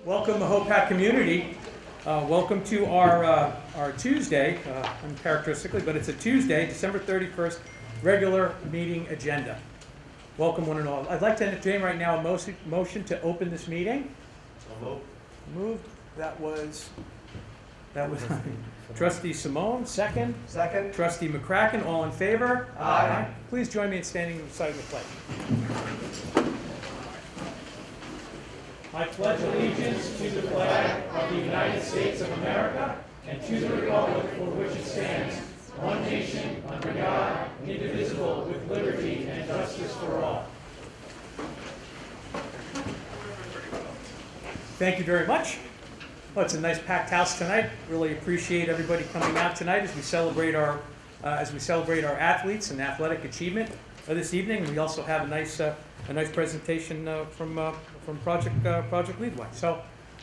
Welcome, Hopac community. Welcome to our Tuesday, uncharacteristically, but it's a Tuesday, December 31st, regular meeting agenda. Welcome one and all. I'd like to entertain right now a motion to open this meeting. So Moved. That was Trustee Simone, second. Second. Trustee McCracken, all in favor? Aye. Please join me in standing beside the pledge. I pledge allegiance to the flag of the United States of America and to the republic for which it stands, one nation, under God, indivisible, with liberty and justice for all. Thank you very much. Well, it's a nice packed house tonight. Really appreciate everybody coming out tonight as we celebrate our athletes and athletic achievement this evening. We also have a nice presentation from Project Leadway. So,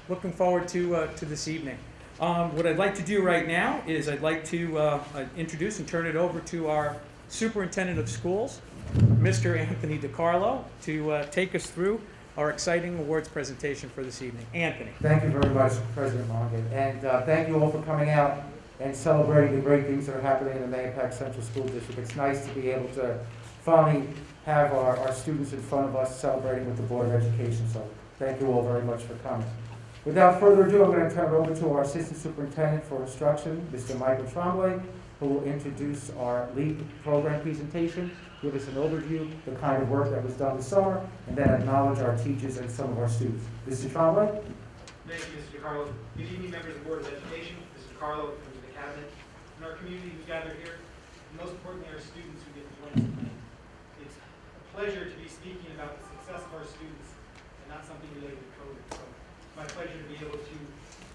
looking forward to this evening. What I'd like to do right now is I'd like to introduce and turn it over to our Superintendent of Schools, Mr. Anthony DiCarlo, to take us through our exciting awards presentation for this evening. Anthony. Thank you very much, President Mongan, and thank you all for coming out and celebrating the great things that are happening in the Mahopac Central School District. It's nice to be able to finally have our students in front of us celebrating with the Board of Education, so thank you all very much for coming. Without further ado, I'm going to turn it over to our Assistant Superintendent for Instruction, Mr. Michael Tremblay, who will introduce our LEAP program presentation, give us an overview, the kind of work that was done this summer, and then acknowledge our teachers and some of our students. Mr. Tremblay? Thank you, Mr. DiCarlo. Good evening, members of the Board of Education, Mr. DiCarlo, members of the Cabinet, and our community who gathered here, and most importantly, our students who get to join us tonight. It's a pleasure to be speaking about the success of our students and not something related to COVID. So it's my pleasure to be able to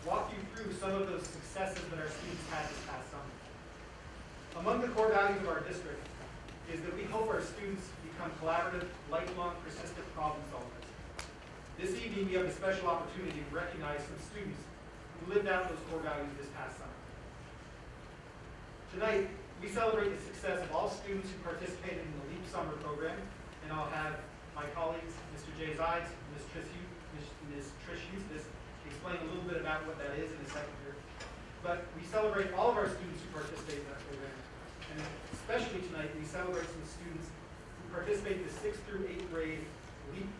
walk you through some of those successes that our students had this past summer. Among the core values of our district is that we hope our students become collaborative, lifelong, persistent problem solvers. This evening, we have a special opportunity to recognize some students who lived out those core values this past summer. Tonight, we celebrate the success of all students who participated in the LEAP Summer program, and I'll have my colleagues, Mr. Jay Zides, Ms. Trish Eustace, explain a little bit about what that is in a second here. But we celebrate all of our students who participate in that program, and especially tonight, we celebrate some students who participate in the 6th through 8th grade LEAP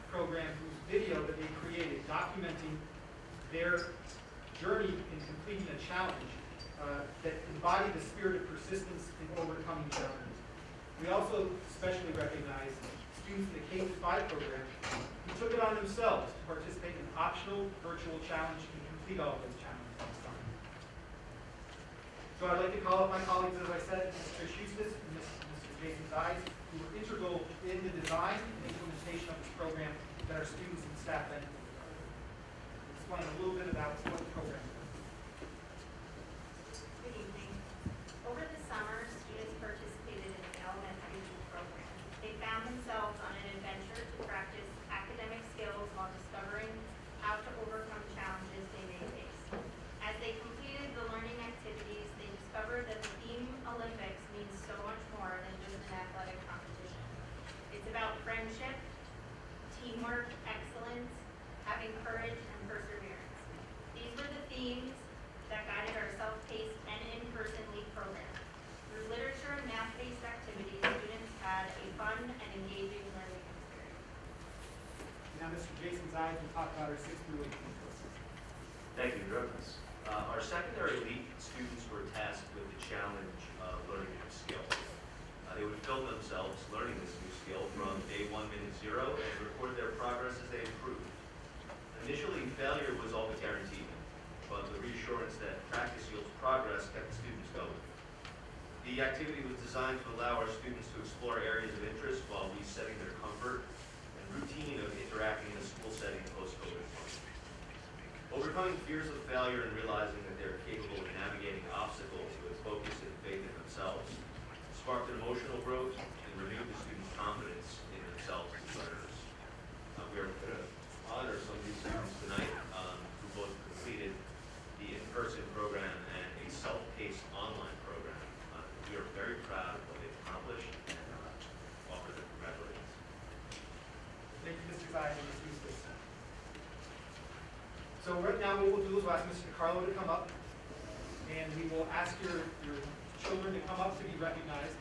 program, whose video that they created documenting their journey in completing a challenge that embodied the spirit of persistence in overcoming challenges. We also especially recognize students in the K-5 program who took it on themselves to participate in an optional virtual challenge and complete all of those challenges this summer. So I'd like to call up my colleagues, as I said, Ms. Trish Eustace and Mr. Jason Zides, who were integral in the design and implementation of this program that our students and staff benefited from. Explain a little bit about what the program is. Good evening. Over the summer, students participated in the elementary LEAP program. They found themselves on an adventure to practice academic skills while discovering how to overcome challenges they may face. As they completed the learning activities, they discovered that the theme Olympics means so much more than just an athletic competition. It's about friendship, teamwork, excellence, having courage, and perseverance. These were the themes that guided our self-paced and in-person LEAP program. Through literature and math-based activities, students had a fun and engaging learning experience. Now Mr. Jason Zides will talk about our 6th through 8th courses. Thank you, Douglas. Our secondary LEAP students were tasked with the challenge of learning a new skill. They would film themselves learning this new skill from day 1, minute 0, and record their progress as they improved. Initially, failure was all but guaranteed, but the reassurance that practice yields progress kept the students going. The activity was designed to allow our students to explore areas of interest while resetting their comfort and routine of interacting in a school setting post-COVID. Overcoming fears of failure and realizing that they're capable of navigating obstacles with focus and faith in themselves sparked an emotional growth and renewed the students' confidence in themselves as learners. We are going to honor some of these students tonight who both completed the in-person program and a self-paced online program. We are very proud of what they've accomplished and offer them congratulations. Thank you, Mr. Zides and Ms. Eustace. So right now what we'll do is we'll ask Mr. DiCarlo to come up, and we will ask your children to come up to be recognized.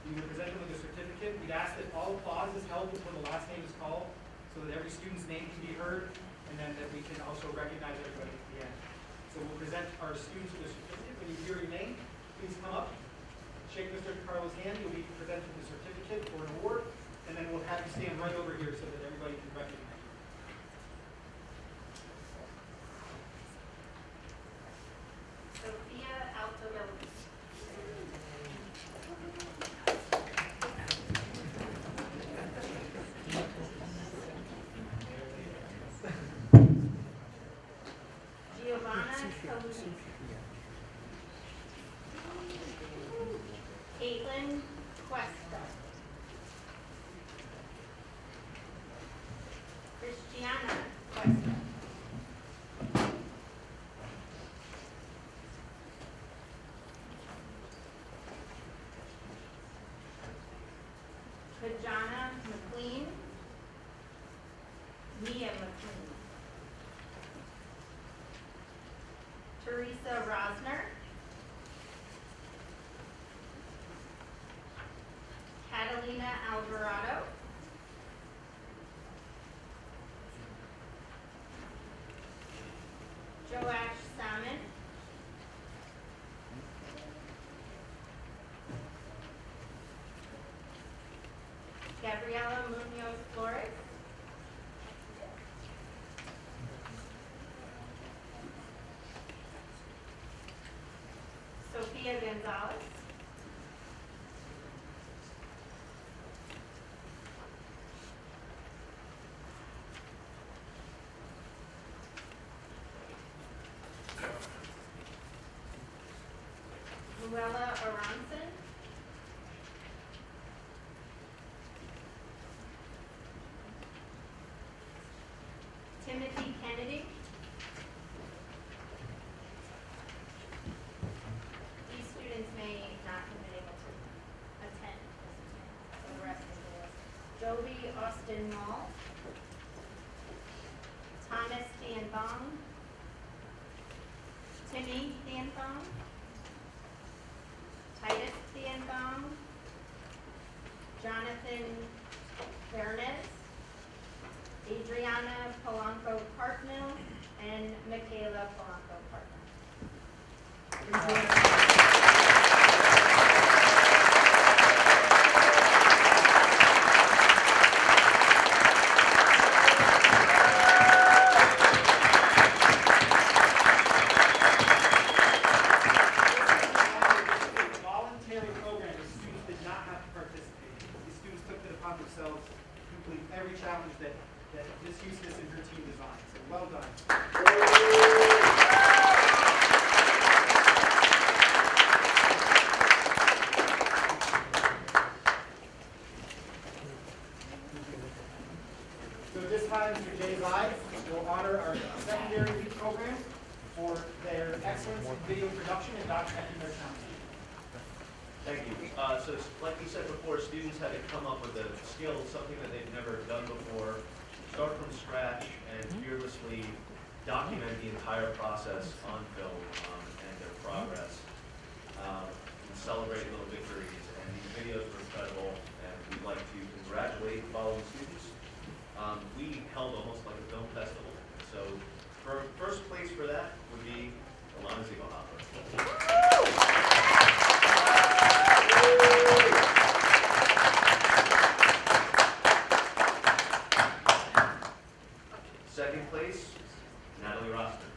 We will present them with a certificate. We'd ask that all applause is held until the last name is called, so that every student's name can be heard, and then that we can also recognize everybody at the end. So we'll present our students with a certificate. When you hear your name, please come up, shake Mr. DiCarlo's hand. You'll be presented with a certificate or an award, and then we'll have you stand right over here so that everybody can recognize you. Sophia Altobelli. Giovanna Caluni. Caitlin Cuesta. Christiana Cuesta. Kajana McLean. Mia McLean. Teresa Rosner. Catalina Alvarado. Joash Salmon. Gabriela Munoz Flores. Sophia Gonzalez. Luella Aronson. Timothy Kennedy. These students may not have been able to attend so the rest of the list. Joby Austin Mall. Thomas Tianbong. Timmy Tianbong. Titus Tianbong. Jonathan Bernes. Adriana Polanco Partnell, and Michaela Polanco Partnell. Voluntary program, the students did not have to participate. The students took it upon themselves to complete every challenge that Ms. Eustace and her team designed. So well done. So at this time, Mr. Jay Zide will honor our secondary youth program for their excellence in video production and documenting their talents. Thank you. So like you said before, students had to come up with a skill, something that they've never done before, start from scratch and fearlessly document the entire process on film and their progress, and celebrate little victories. And these videos were incredible, and we'd like to congratulate the following students. We held almost like a film festival. So for first place for that would be Alana Ziegelhopper. Second place, Natalie Roster.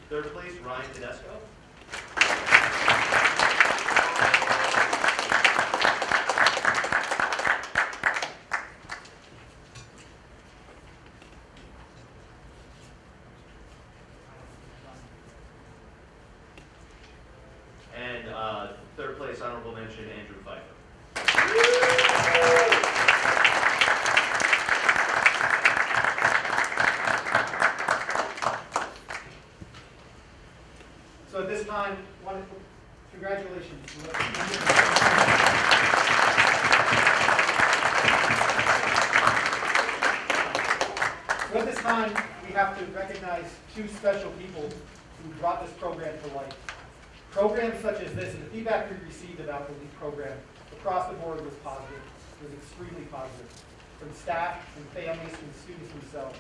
Third place, Ryan Tedesco. And third place, honorable mention, Andrew Pfeiffer. So at this have to recognize two special people who brought this program to life. Programs such as this, and the feedback we received about the LEAP program across the board was positive, was extremely positive, from staff and families, from students themselves.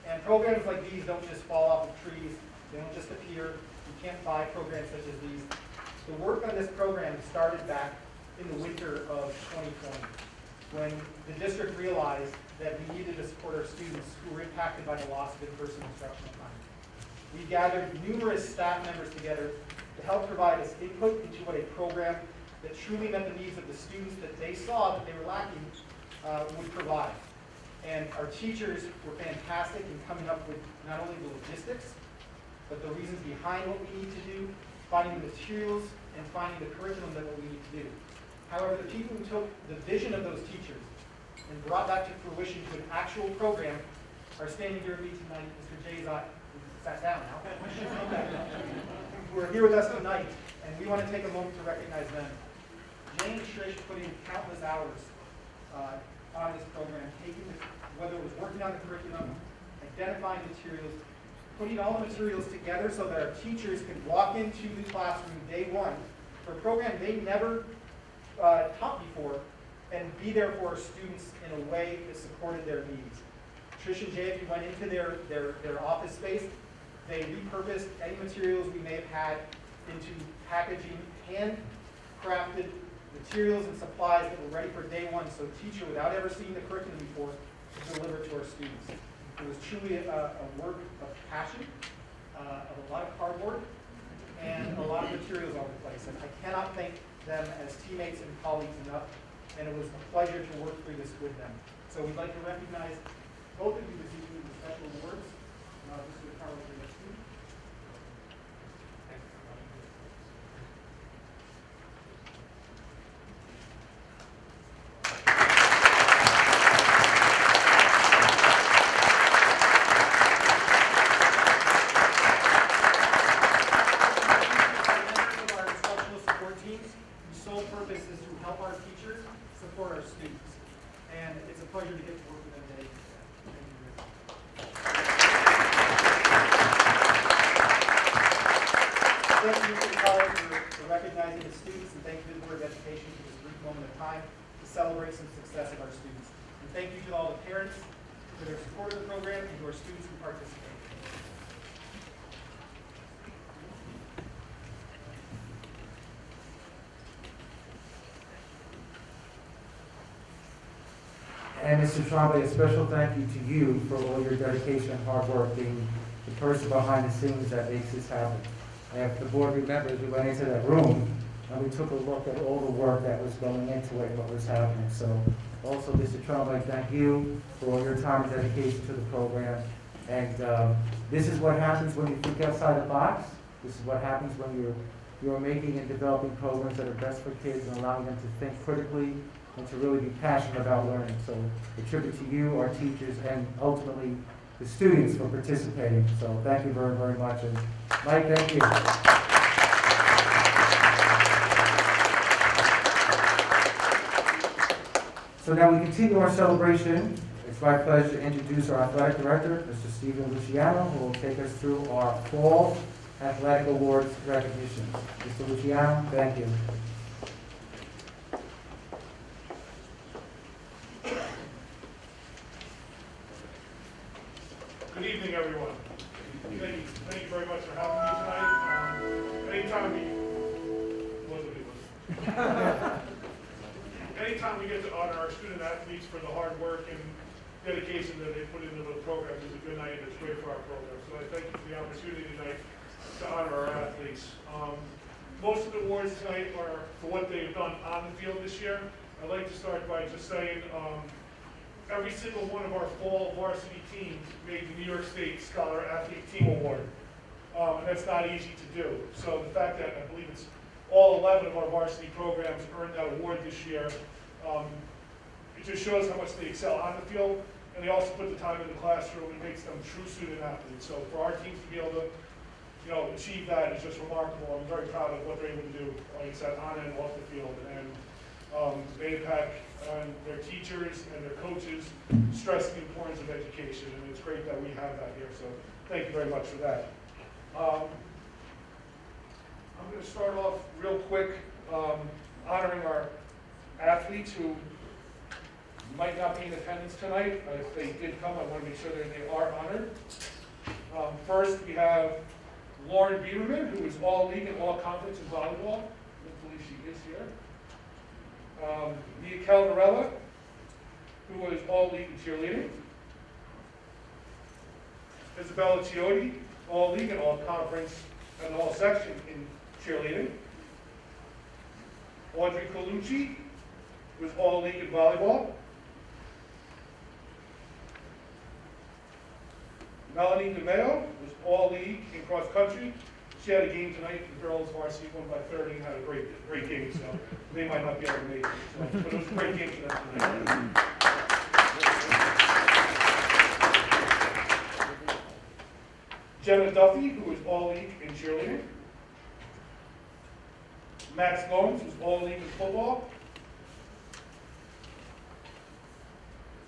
And programs like these don't just fall off of trees, they don't just appear. You can't buy programs such as these. The work on this program started back in the winter of 2020, when the district realized that we needed to support our students who were impacted by the loss of in-person instructional time. We gathered numerous staff members together to help provide us input into what a program that truly met the needs of the students that they saw that they were lacking would provide. And our teachers were fantastic in coming up with not only the logistics, but the reasons behind what we need to do, finding the materials, and finding the curriculum that we need to do. However, the people who took the vision of those teachers and brought that to fruition to an actual program are standing here with me tonight. Mr. Jay sat down now, who are here with us tonight, and we want to take a moment to recognize them. Jay and Trish put in countless hours on this program, whether it was working on the curriculum, identifying materials, putting all the materials together so that our teachers could walk into the classroom day one for a program they never taught before and be there for our students in a way that supported their needs. Trish and Jay, if you went into their office space, they repurposed any materials we may have had into packaging, handcrafted materials and supplies that were ready for day one, so a teacher, without ever seeing the curriculum before, could deliver it to our students. It was truly a work of passion, of a lot of cardboard, and a lot of materials all over the place. And I cannot thank them as teammates and colleagues enough, and it was a pleasure to work through this with them. So we'd like to recognize both of you this evening with special awards. Mr. Carlos, pleasure to get to work with them today. Thank you, Mr. College, for recognizing the students, and thank you to the Board of Education for this brief moment of time to celebrate some success of our students. And thank you to all the parents for their support of the program and to our students who participate. And Mr. Trombley, a special thank you to you for all your dedication and hard work, being the person behind the scenes that makes this happen. And if the board remembers, we went into that room and we took a look at all the work that was going into it, what was happening. So also, Mr. Trombley, thank you for all your time and dedication to the program. And this is what happens when you think outside the box. This is what happens when you're making and developing programs that are best for kids and allowing them to think critically and to really be passionate about learning. So a tribute to you, our teachers, and ultimately the students for participating. So thank you very, very much. And Mike, thank you. So now we continue our celebration. It's my pleasure to introduce our athletic director, Mr. Stephen Luciano, who will take us through our fall athletic awards recognition. Mr. Luciano, thank you. Good evening, everyone. Thank you very much for having me tonight. Anytime we get to honor our student athletes for the hard work and dedication that they put into the program is a good night, and it's great for our program. So I thank you for the opportunity tonight to honor our athletes. Most of the awards tonight are for what they've done on the field this year. I'd like to start by just saying every single one of our fall varsity teams made the New York State Scholar Athlete Team Award. And that's not easy to do. So the fact that I believe it's all 11 of our varsity programs earned that award this year, it just shows how much they excel on the field, and they also put the time in the classroom and makes them true student athletes. So for our teams to be able to, achieve that is just remarkable. I'm very proud of what they're able to do, like I said, on and off the field. And APAC and their teachers and their coaches stress the importance of education, and it's great that we have that here, so thank you very much for that. I'm going to start off real quick honoring our athletes who might not be in attendance tonight. If they did come, I want to make sure that they are honored. First, we have Lauren Bieberman, who is all-league and all-conference in volleyball. I believe she is here. Mia Caldarella, who was all-league in cheerleading. Isabella Chiotti, all-league and all-conference and all-section in cheerleading. Audrey Colucci was all-league in volleyball. Melanie DeMeo was all-league in cross-country. She had a game tonight. The girls varsity won by 30 and had a great game, so they might not be able to make it. So, but it was a great game for them tonight. Jenna Duffy, who was all-league in cheerleading. Max Gomes was all-league in football.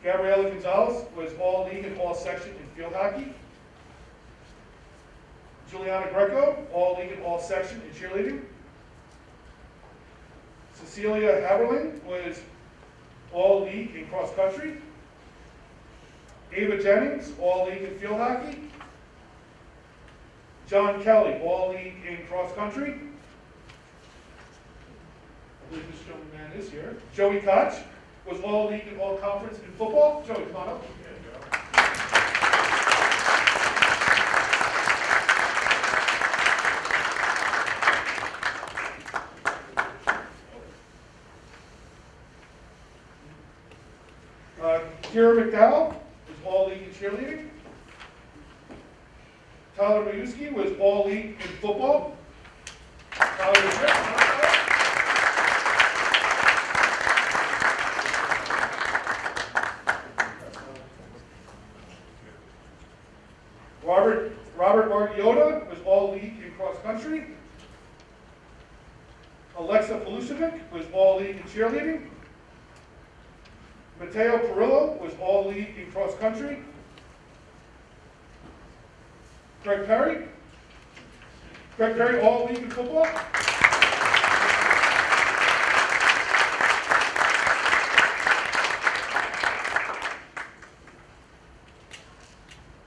Gabriela Gonzalez was all-league in all-section in field hockey. Juliana Greco, all-league in all-section in cheerleading. Cecilia Haberlin was all-league in cross-country. Ava Jennings, all-league in field hockey. John Kelly, all-league in cross-country. I believe this young man is here. Joey Koch was all-league and all-conference in football. Joey, come on up. Kira McDowell was all-league in cheerleading. Tyler Majewski was all-league in football. Tyler was here. Robert Margiota was all-league in cross-country. Alexa Polusevic was all-league in cheerleading. Mateo Perillo was all-league in cross-country. Greg Perry, all-league in football.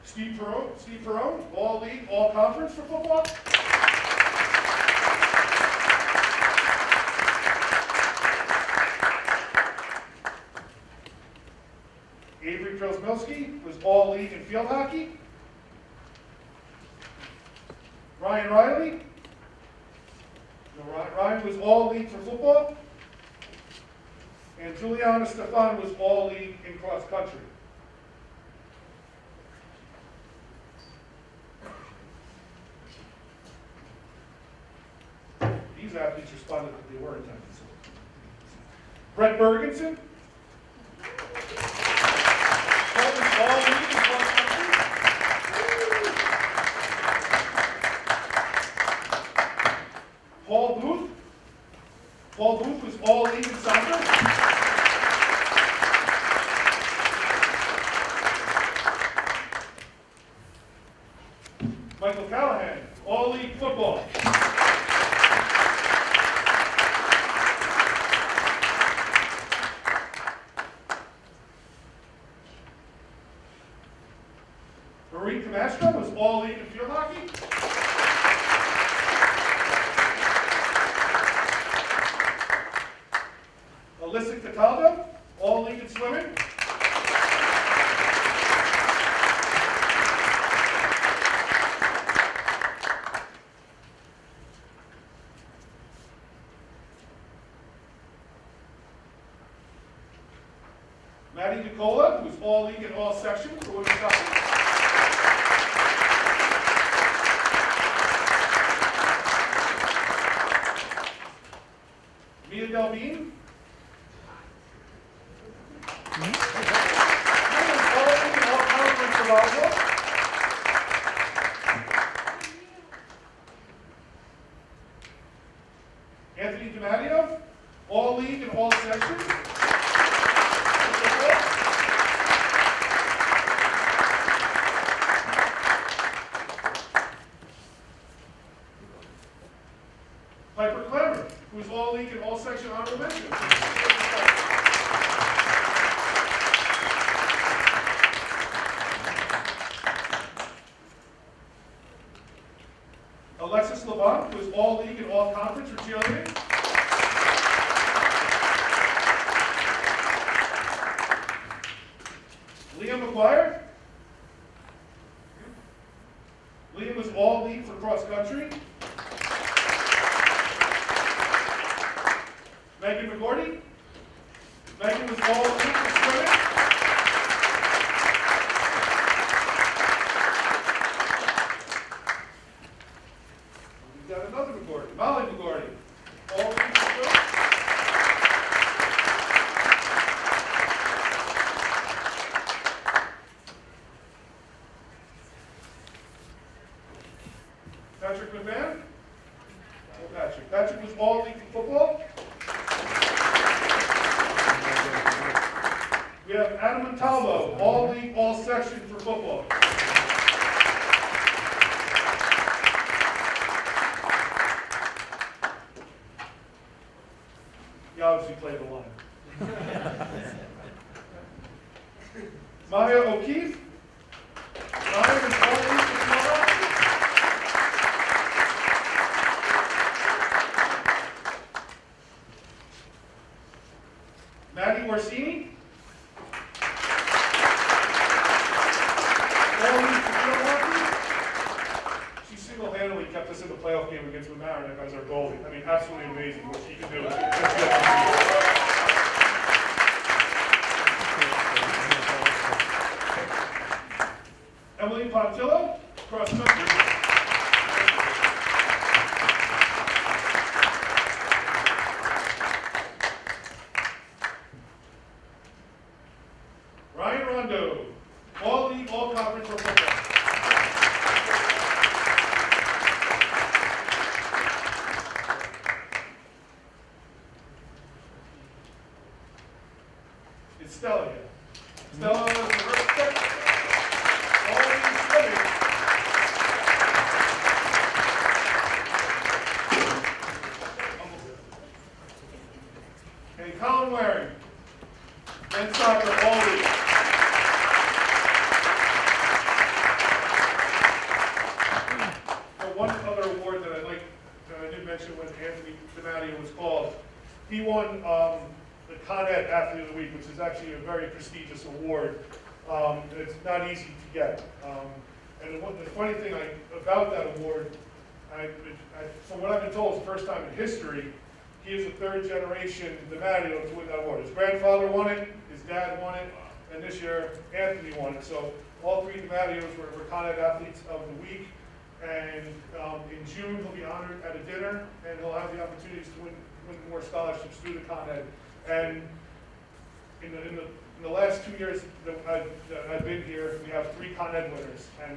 Steve Perone, all-league, all-conference for football. Avery Krasmilski was all-league in field hockey. Ryan Riley. Ryan was all-league for football. And Juliana Stefan was all-league in cross-country. These athletes responded that they were in attendance. Brett Bergenson. Paul Booth was all-league in soccer. Michael Callahan, all-league football. Marie Camastro was all-league in field hockey. Alyssa Cataldo, all-league in swimming. Maddie Nicola, who's all-league in all sections for women's hockey. Mia Delvine. Anthony DiMatteo, all-league in all sections. McGuire. Liam was all league for cross country. Megan McGordy. Megan was all league for swimming. We've got another McGordy, Molly McGordy. All league for swimming. Patrick McMahon. Oh, Patrick. Patrick was all league for football. We have Adam Montalvo, all league, all section for football. He obviously played the line. Maya O'Keefe. Maya is all league for football. Maddie Orsini. She single-handedly kept us in the playoff game against Mamaroneck as our goalie. I mean, absolutely amazing what she can do. Emily Pontillo, cross country. Ryan Rondo, all league, all conference for football. It's Stella here. Stella is the first step. All league swimming. And Colin Waring, men's soccer, all league. One other award that I did mention when Anthony DiMatteo was called, he won the Con Ed Athlete of the Week, which is actually a very prestigious award. And it's not easy to get. And the funny thing about that award, from what I've been told, it's the first time in history, he is a third generation DiMatteo to win that award. His grandfather won it, his dad won it, and this year Anthony won it. So all three DiMatteos were Con Ed Athletes of the Week. And in June, he'll be honored at a dinner, and he'll have the opportunities to win more scholarships through the Con Ed. And in the last 2 years that I've been here, we have 3 Con Ed winners. And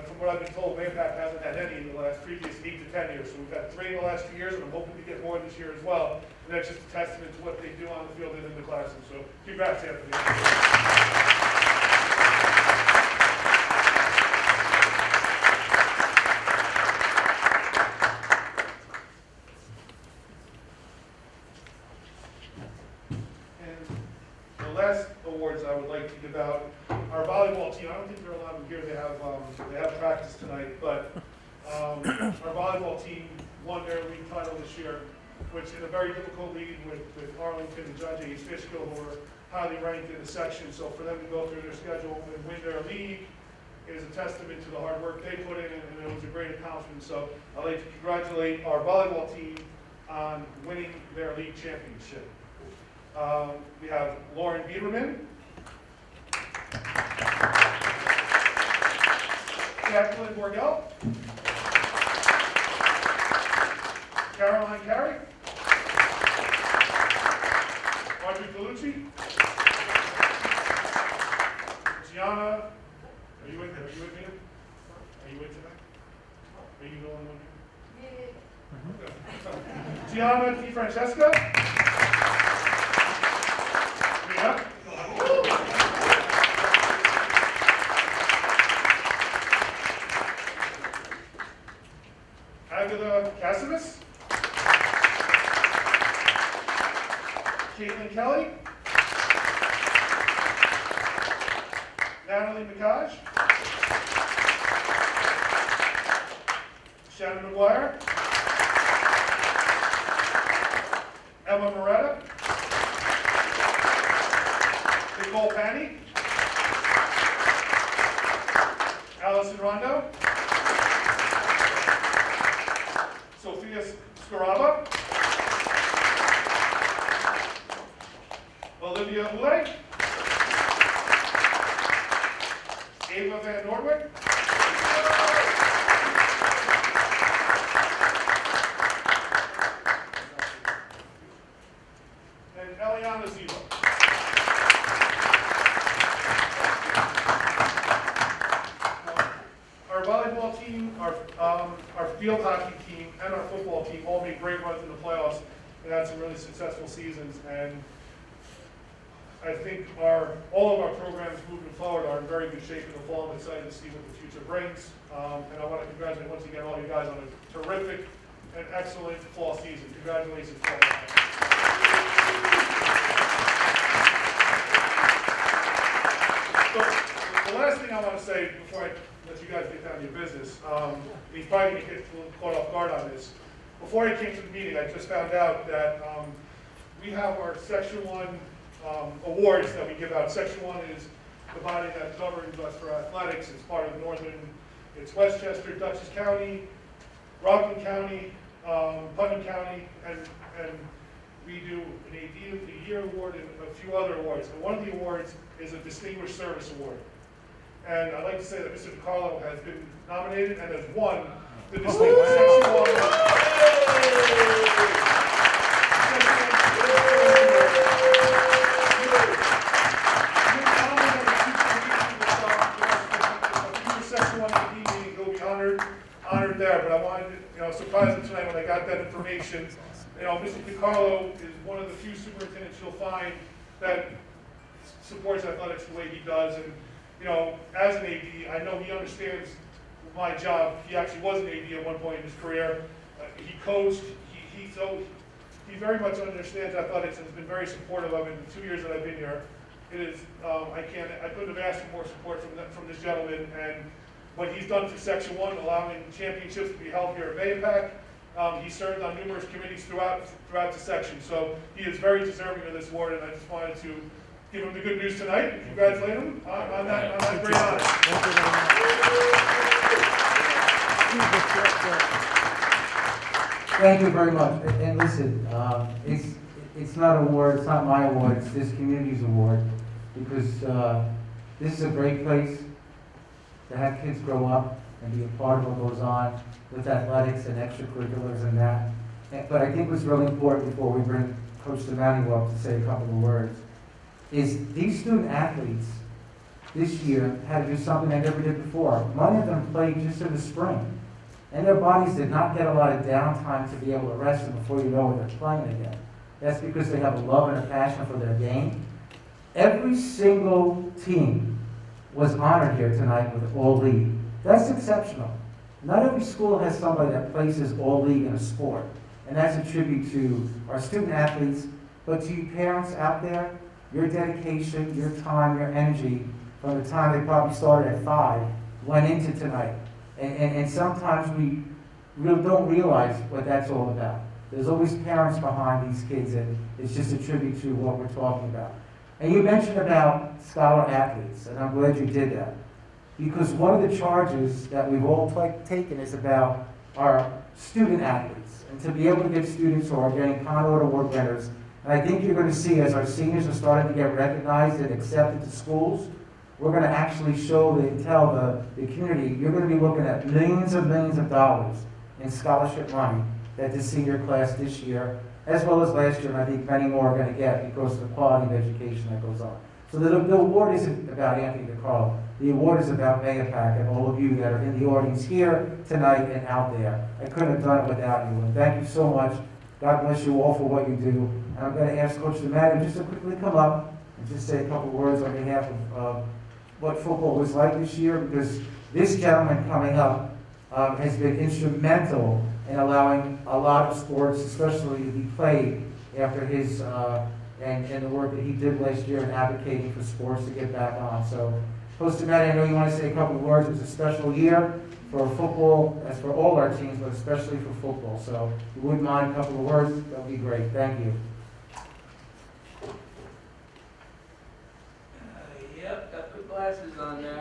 from what I've been told, Manpack hasn't had any in the previous 8 to 10 years. So we've had 3 in the last 2 years, and I'm hoping to get more this year as well. And that's just a testament to what they do on the field and in the classroom. So congrats, Anthony. Last awards I would like to give out. Our volleyball team, I don't think they're allowed in here, they have practice tonight, but our volleyball team won their league title this year, which in a very difficult league with Arlington and John J. Fishkill, who are highly ranked in the section. So for them to go through their schedule and win their league is a testament to the hard work they put in, and it was a great accomplishment. So I'd like to congratulate our volleyball team on winning their league championship. We have Lauren Biederman, Jacqueline Borgel, Caroline Carey, Audrey Galucci, Gianna, are you with me? Are you with tonight? Are you the only one here? Yeah. Gianna Di Francesca. Yeah. Agatha Cassimus, Caitlin Kelly, Natalie McCodge, Shannon McGuire, Emma Moretta, Nicole Panny, Olivia Ulay. Ava Van Nordwick. And Eliana Zivo. Our volleyball team, our field hockey team, and our football team all made great runs in the playoffs and had some really successful seasons. And I think all of our programs moving forward are in very good shape in the fall. I'm excited to see what the future brings. And I want to congratulate once again all you guys on a terrific and excellent fall season. Congratulations to all of you. So, the last thing I want to say before I let you guys get down to your business, he's probably going to get a little caught off guard on this. Before I came to the meeting, I just found out that we have our Section 1 awards that we give out. Section 1 is the body that governs us for athletics. It's part of it's Westchester, Dutchess County, Rockland County, Putnam County, and we do an AD of the Year award and a few other awards. And one of the awards is a Distinguished Service Award. And I'd like to say that Mr. DiCarlo has been nominated and has won the Distinguished Section 1 honored there, but I wanted to, surprise him tonight when I got that information. Mr. DiCarlo is one of the few superintendents you'll find that supports athletics the way he does. And, as an AD, I know he understands my job. He actually was an AD at one point in his career. He coached. He very much understands athletics and has been very supportive of it in the 2 years that I've been here. It is, I couldn't have asked for more support from this gentleman, and what he's done for Section 1, allowing championships to be held here at MAYAPAC. He served on numerous committees throughout the section, so he is very deserving of this award, and I just wanted to give him the good news tonight and congratulate him on that great honor. Thank you very much. And listen, it's not an award, it's not my award, it's this community's award, because this is a great place to have kids grow up and be a part of what goes on with athletics and extracurriculars and that. But I think what's really important before we bring Coach Emmanuel up to say a couple of words is these student athletes this year had to do something they never did before. Many of them played just in the spring, and their bodies did not get a lot of downtime to be able to rest them before you know when they're playing again. That's because they have a love and a passion for their game. Every single team was honored here tonight with All League. That's exceptional. Not every school has somebody that places All League in a sport, and that's a tribute to our student athletes, but to you parents out there, your dedication, your time, your energy, from the time they probably started at 5, went into tonight. And sometimes we really don't realize what that's all about. There's always parents behind these kids, and it's just a tribute to what we're talking about. And you mentioned about scholar athletes, and I'm glad you did that. Because one of the charges that we've all taken is about our student athletes, and to be able to get students who are getting Conrad Award winners. And I think you're going to see as our seniors are starting to get recognized and accepted to schools, we're going to actually show and tell the community, you're going to be looking at millions and millions of dollars in scholarship money that the senior class this year, as well as last year, and I think many more are going to get because of the quality of education that goes on. So the award isn't about Anthony DiCarlo. The award is about MAYAPAC and all of you that are in the audience here tonight and out there. I couldn't have done it without you, and thank you so much. God bless you all for what you do. And I'm going to ask Coach DeMatter just to quickly come up and just say a couple of words on behalf of what football was like this year, because this gentleman coming up has been instrumental in allowing a lot of sports, especially to be played after his and the work that he did last year in advocating for sports to get back on. So, Coach DeMatter, I know you want to say a couple of words. It was a special year for football, as for all our teams, but especially for football. So, if you wouldn't mind a couple of words, that would be great. Thank you. Yep, got the glasses on now.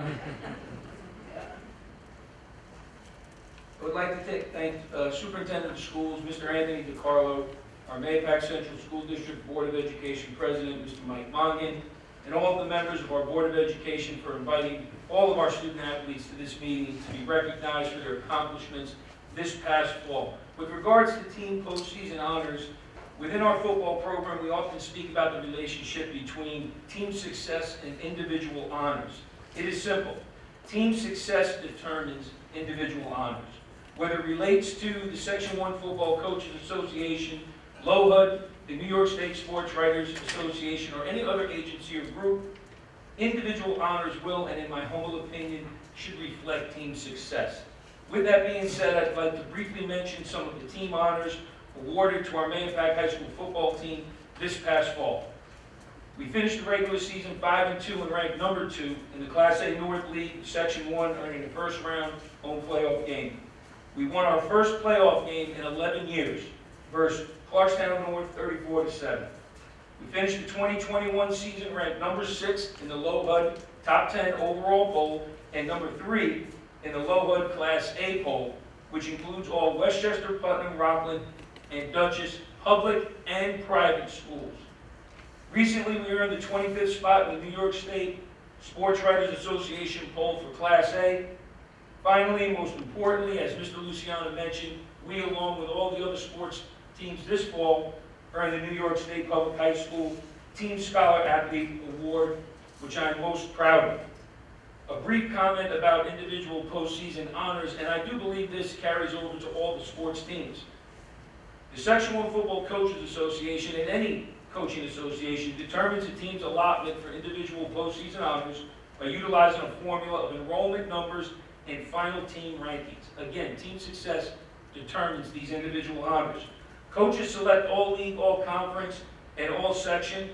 I would like to thank Superintendent of Schools, Mr. Anthony DiCarlo, our Mahopac Central School District Board of Education President, Mr. Mike Mongan, and all of the members of our Board of Education for inviting all of our student athletes to this meeting to be recognized for their accomplishments this past fall. With regards to team postseason honors, within our football program, we often speak about the relationship between team success and individual honors. It is simple. Team success determines individual honors. Whether it relates to the Section 1 Football Coaches Association, LOHUD, the New York State Sports Writers Association, or any other agency or group, individual honors will, and in my humble opinion, should reflect team success. With that being said, I'd like to briefly mention some of the team honors awarded to our Mahopac High School football team this past fall. We finished the regular season 5-2 and ranked number 2 in the Class A North League, Section 1, earning the first round home playoff game. We won our first playoff game in 11 years versus Clarkstown North 34-7. We finished the 2021 season ranked number 6 in the LOHUD Top 10 Overall Poll and number 3 in the LOHUD Class A poll, which includes all Westchester, Putnam, Rockland, and Dutchess public and private schools. Recently, we earned the 25th spot in the New York State Sports Writers Association poll for Class A. Finally, and most importantly, as Mr. Luciano mentioned, we, along with all the other sports teams this fall, earned the New York State Public High School Team Scholar Athlete Award, which I am most proud of. A brief comment about individual postseason honors, and I do believe this carries over to all the sports teams. The Section 1 Football Coaches Association and any coaching association determines a team's allotment for individual postseason honors by utilizing a formula of enrollment numbers and final team rankings. Again, team success determines these individual honors. Coaches select all league, all conference, and all section.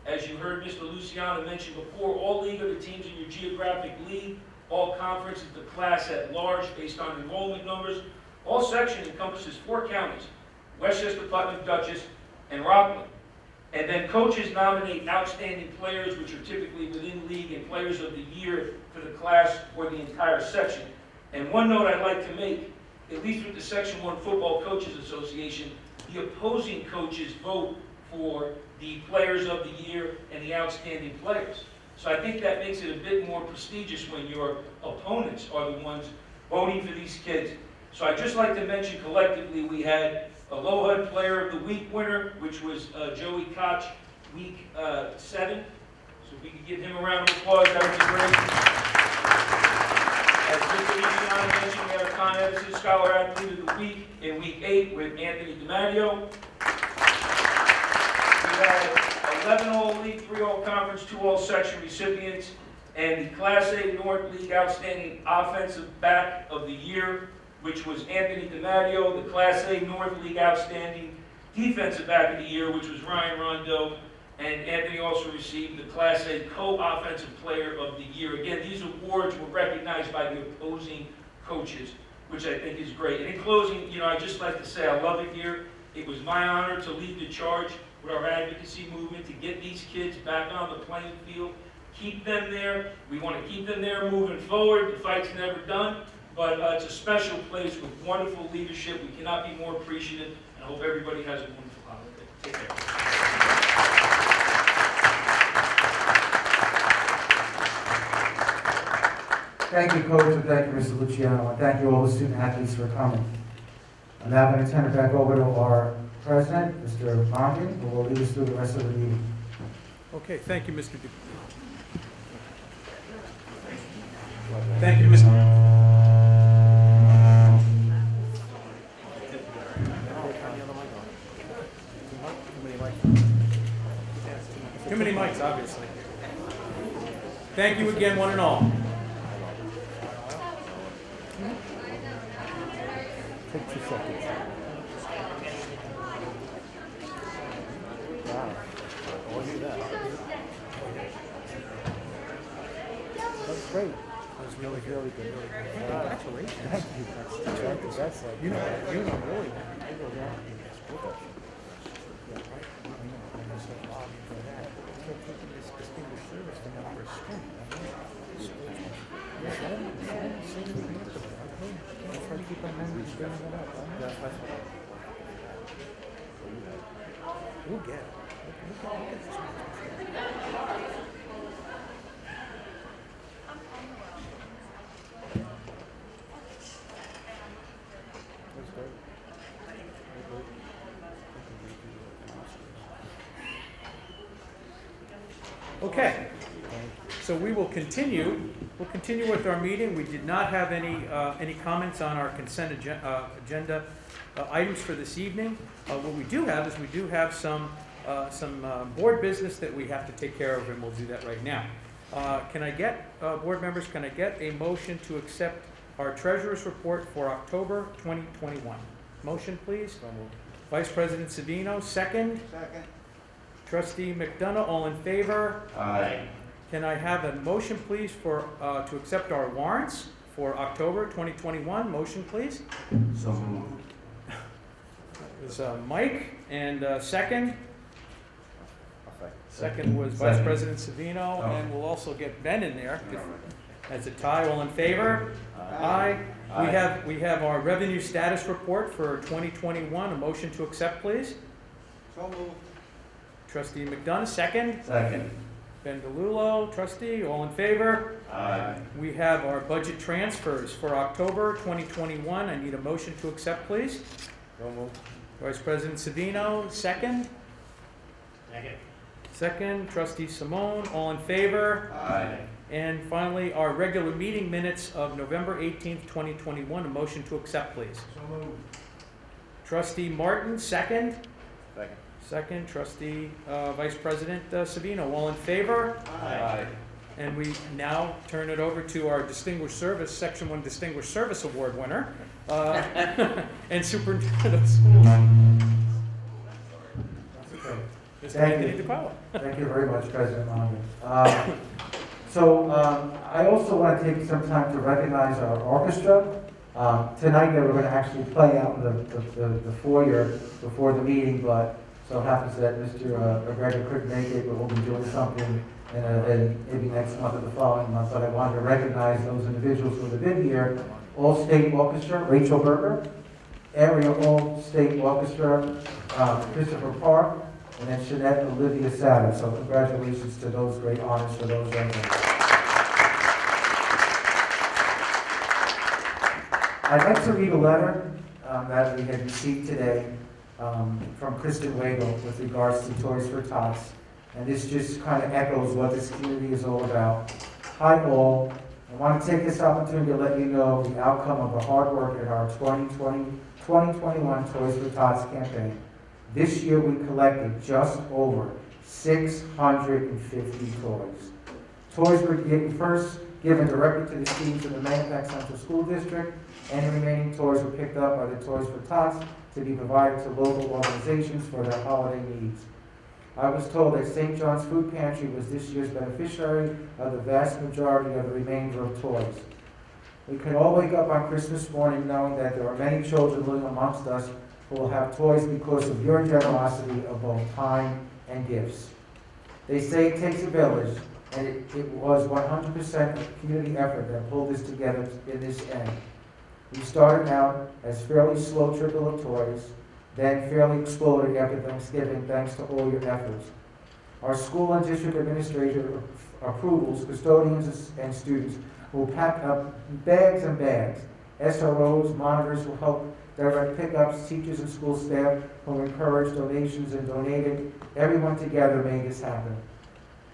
As you heard Mr. Luciano mention before, all league are the teams in your geographic league. All conference is the class at large based on enrollment numbers. All section encompasses 4 counties: Westchester, Putnam, Dutchess, and Rockland. And then coaches nominate outstanding players, which are typically within league, and players of the year for the class or the entire section. And one note I'd like to make, at least with the Section 1 Football Coaches Association, the opposing coaches vote for the players of the year and the outstanding players. So I think that makes it a bit more prestigious when your opponents are the ones voting for these kids. So I'd just like to mention collectively we had a LOHUD Player of the Week winner, which was Joey Koch, Week 7. So if we could give him a round of applause, that would be great. As Mr. Luciano mentioned, we had a Con Edison Scholar Athlete of the Week in Week 8 with Anthony DiMatteo. We had 11 All-League, 3 All-Conference, 2 All-Section recipients, and the Class A North League Outstanding Offensive Back of the Year, which was Anthony DiMatteo, the Class A North League Outstanding Defensive Back of the Year, which was Ryan Rondo, and Anthony also received the Class A Co-Offensive Player of the Year. Again, these awards were recognized by the opposing coaches, which I think is great. And in closing, I'd just like to say I love it here. It was my honor to lead the charge with our advocacy movement to get these kids back on the playing field, keep them there. We want to keep them there moving forward. The fight's never done. But it's a special place with wonderful leadership. We cannot be more appreciative, and I hope everybody has a wonderful holiday. Take care. Thank you, Coach, and thank you, Mr. Luciano, and thank you all the student athletes for coming. I'm now going to turn it back over to our president, Mr. Mongan, who will lead us through the rest of the meeting. Okay, thank you, Mr. Thank you, Mr. Too many mics, obviously. Thank you again, one and all. Take 2 seconds. Wow. I'll do that. That's great. That was really good. Congratulations. Thank you. That's like, you know really. I go down in this profession. Yeah, right. And I said, wow, for that. They're taking this distinguished service to now for a string. That's why I keep my memories bringing it up. We'll get it. Okay, so we will continue. We'll continue with our meeting. We did not have any comments on our consent agenda items for this evening. What we do have is we do have some board business that we have to take care of, and we'll do that right now. Can I get, board members, can I get a motion to accept our treasurer's report for October 2021? Motion, please. Vice President Savino, second. Second. Trustee McDonough, all in favor? Aye. Can I have a motion, please, for, to accept our warrants for October 2021? Motion, please. So moved. It was Mike, and second? Second was Vice Second. President Savino, Oh. and we'll also get Ben in there. As a tie, all in favor? Aye. Aye. We have our revenue status report for 2021. A motion to accept, please. So moved. Trustee McDonough, second. Second. Ben DeLulo, trustee, all in favor? Aye. We have our budget transfers for October 2021. I need a motion to accept, please. So moved. Vice President Savino, second. Second. Second, Trustee Simone, all in favor? Aye. And finally, our regular meeting minutes of November 18th, 2021. A motion to accept, please. So moved. Trustee Martin, second. Second. Second, Trustee Vice President Savino, all in favor? Aye. And we now turn it over to our Distinguished Service, Section 1 Distinguished Service Award winner, and Superintendent of Schools, Mr. Thank Anthony you. DiPaolo. Thank you very much, President Mongan. I also want to take some time to recognize our orchestra. Tonight, they were going to actually play out in the foyer before the meeting, but so happens that Mr. McGregor couldn't make it, but we'll be doing something in maybe next month or the following month. But I wanted to recognize those individuals who have been here. All-State Orchestra, Rachel Berger. Area All-State Orchestra, Christopher Park. And then Jeanette Olivia Savage. So congratulations to those great honors for those young men. I'd like to read a letter that we had received today from Kristen Wagle with regards to Toys for Tots. And this just kind of echoes what this community is all about. Hi all, I want to take this opportunity to let you know the outcome of the hard work in our 2021 Toys for Tots campaign. This year we collected just over 650 toys. Toys were first given directly to the students in the Mahopac Central School District. Any remaining toys were picked up by the Toys for Tots to be provided to local organizations for their holiday needs. I was told that St. John's Food Pantry was this year's beneficiary of the vast majority of the remainder of toys. We can all wake up on Christmas morning knowing that there are many children living amongst us who will have toys because of your generosity of both time and gifts. They say it takes a village, and it was 100% a community effort that pulled this together in this end. We started out as fairly slow trickle of toys, then fairly exploded after Thanksgiving thanks to all your efforts. Our school and district administrator approvals, custodians and students will pack up bags and bags. SROs, monitors will help direct pickups, teachers and school staff will encourage donations and donated. Everyone together made this happen.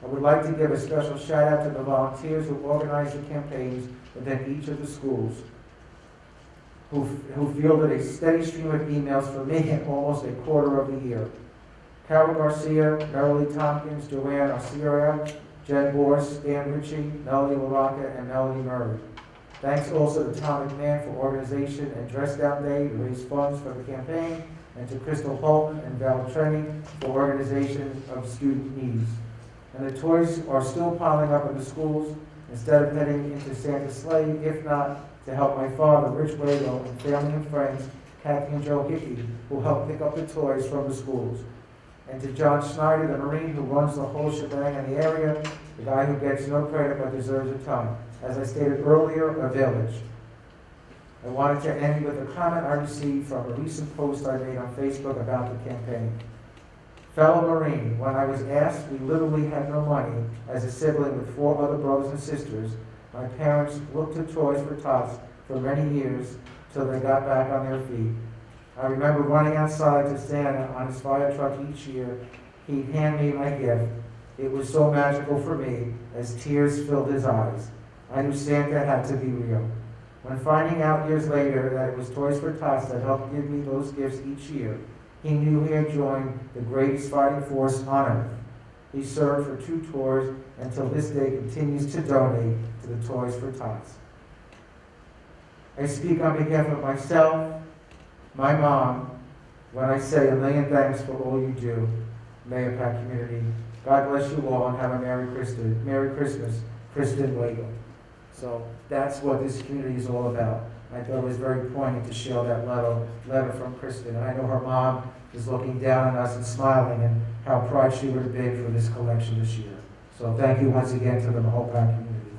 I would like to give a special shout out to the volunteers who organized the campaigns within each of the schools, who fielded a steady stream of emails for me in almost a quarter of the year. Carol Garcia, Merrilee Tompkins, Joanne Arcia, Jen Boris, Dan Ritchie, Melody LaRocca, and Melody Murray. Thanks also to Tom McMahon for organization and Dress Down Day to raise funds for the campaign, and to Crystal Holton and Val Trenny for organization of student needs. And the toys are still piling up in the schools instead of heading into Santa's sleigh, if not to help my father, Rich Wago, and family and friends, Kathy and Joe Hickey, who help pick up the toys from the schools. And to John Schneider, the Marine who runs the whole shebang in the area, the guy who gets no credit but deserves a ton. As I stated earlier, a village. I wanted to end with a comment I received from a recent post I made on Facebook about the campaign. Fellow Marine, when I was asked, we literally had no money. As a sibling with 4 other brothers and sisters, my parents looked to Toys for Tots for many years till they got back on their feet. I remember running outside to Santa on his fire truck each year. He'd hand me my gift. It was so magical for me as tears filled his eyes. I knew Santa had to be real. When finding out years later that it was Toys for Tots that helped give me those gifts each year, he knew he had joined the greatest fighting force on earth. He served for 2 tours and till this day continues to donate to the Toys for Tots. I speak on behalf of myself, my mom, when I say a million thanks for all you do, Mahopac community. God bless you all and have a Merry Christmas, Kristen Wago. So that's what this community is all about. I thought it was very poignant to share that letter from Kristen. And I know her mom is looking down on us and smiling and how proud she would have been for this collection this year. So thank you once again to the Mahopac community.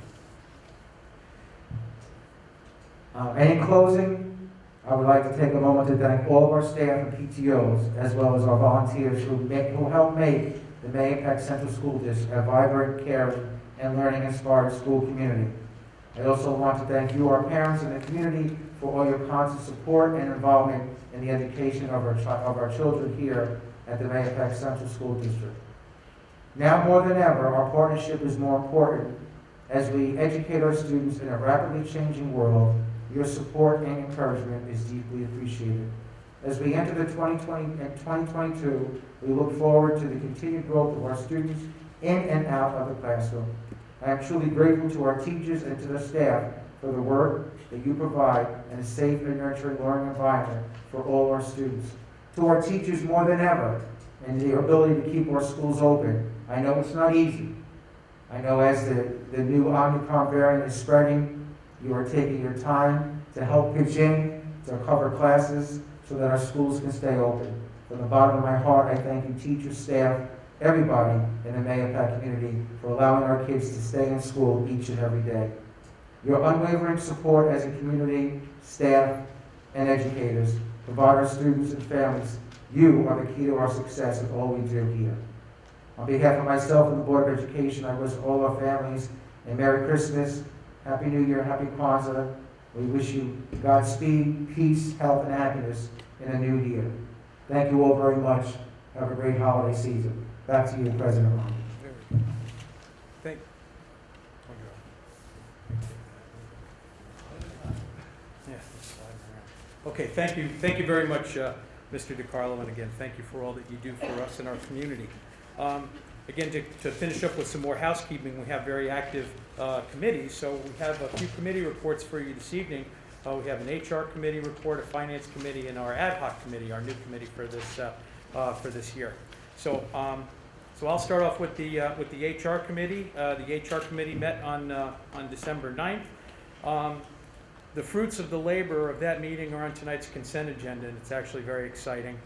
And in closing, I would like to take a moment to thank all of our staff and PTOs, as well as our volunteers who help make the Mahopac Central School District a vibrant, caring, and learning-inspired school community. I also want to thank you, our parents, and the community for all your constant support and involvement in the education of our children here at the Mahopac Central School District. Now more than ever, our partnership is more important as we educate our students in a rapidly changing world. Your support and encouragement is deeply appreciated. As we enter the 2020 and 2022, we look forward to the continued growth of our students in and out of the classroom. I am truly grateful to our teachers and to the staff for the work that you provide in a safe and nurturing learning environment for all our students. To our teachers more than ever, and the ability to keep our schools open. I know it's not easy. I know as the new Omicron variant is spreading, you are taking your time to help pitch in, to cover classes, so that our schools can stay open. From the bottom of my heart, I thank you, teachers, staff, everybody in the Mahopac community for allowing our kids to stay in school each and every day. Your unwavering support as a community, staff, and educators provide our students and families. You are the key to our success in all we do here. On behalf of myself and the Board of Education, I wish all our families a Merry Christmas, Happy New Year, Happy Kwanzaa. We wish you Godspeed, peace, health, and happiness in a new year. Thank you all very much. Have a great holiday season. Back to you, President Ron. Thank. Okay, thank you very much, Mr. DiCarlo, and again, thank you for all that you do for us and our community. Again, to finish up with some more housekeeping, we have very active committees, so we have a few committee reports for you this evening. We have an HR committee report, a finance committee, and our ad hoc committee, our new committee for this year. So I'll start off with the HR committee. The HR committee met on December 9th. The fruits of the labor of that meeting are on tonight's consent agenda, and it's actually very exciting.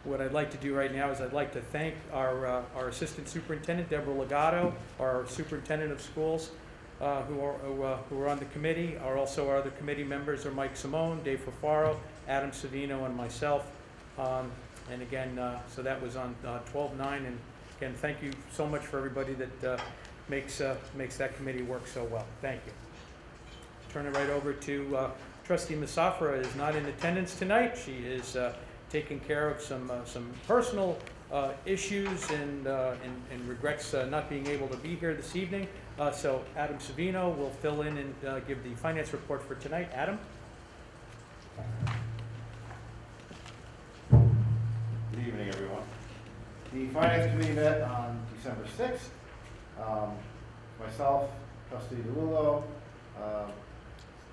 What I'd like to do right now is I'd like to thank our Assistant Superintendent, Deborah Legato, our Superintendent of Schools, who are on the committee. Also our other committee members are Mike Simone, Dave Fafaro, Adam Savino, and myself. And again, so that was on 12/9. And again, thank you so much for everybody that makes that committee work so well. Thank you. Turn it right over to Trustee Musafra is not in attendance tonight. She is taking care of some personal issues and regrets not being able to be here this evening. So Adam Savino will fill in and give the finance report for tonight. Adam? Good evening, everyone. The Finance Committee met on December 6th. Myself, Trustee DeLullo,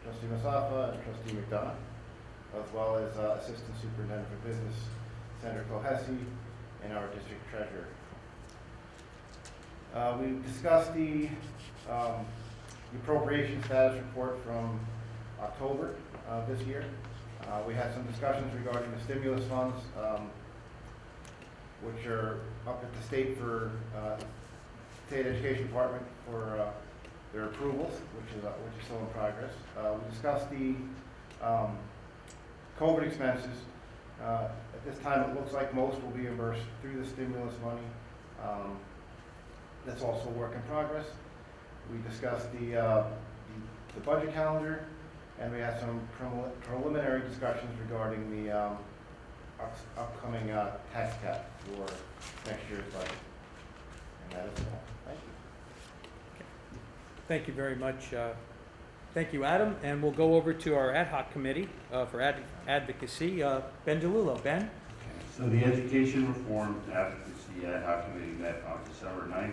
Trustee Musafa, and Trustee McDonough, as well as Assistant Superintendent for Business, Senator Cohesi, and our District Treasurer. We discussed the appropriation status report from October this year. We had some discussions regarding the stimulus funds, which are up at the state education department for their approvals, which is still in progress. We discussed the COVID expenses At this time, it looks like most will be reimbursed through the stimulus money. That's also a work in progress. We discussed the budget calendar, and we had some preliminary discussions regarding the upcoming tax cap for next year's budget. And that is all. Thank you. Thank you very much. Thank you, Adam. And we'll go over to our ad hoc committee for advocacy. Ben DeLulo. Ben? So the Education Reform Advocacy Ad hoc Committee met on December 9th.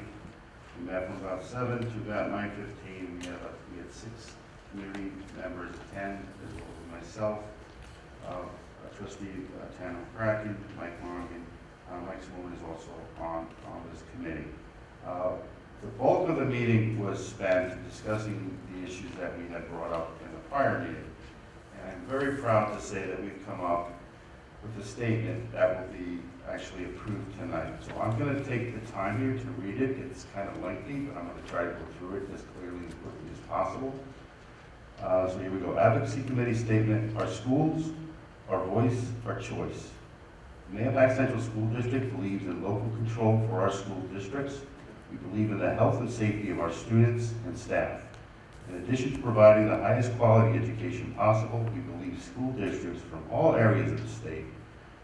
We met from about 7 to about 9:15. We had 6 community members attend, as well as myself, Trustee Tanner Kraken, Mike Mongan. Mike Simone is also on this committee. The bulk of the meeting was spent discussing the issues that we had brought up in the prior meeting. And I'm very proud to say that we've come up with a statement that will be actually approved tonight. So I'm going to take the time here to read it. It's kind of lengthy, but I'm going to try to go through it as clearly and quickly as possible. So here we go. Advocacy Committee statement: our schools, our voice, our choice. The Mahopac Central School District believes in local control for our school districts. We believe in the health and safety of our students and staff. In addition to providing the highest quality education possible, we believe school districts from all areas of the state,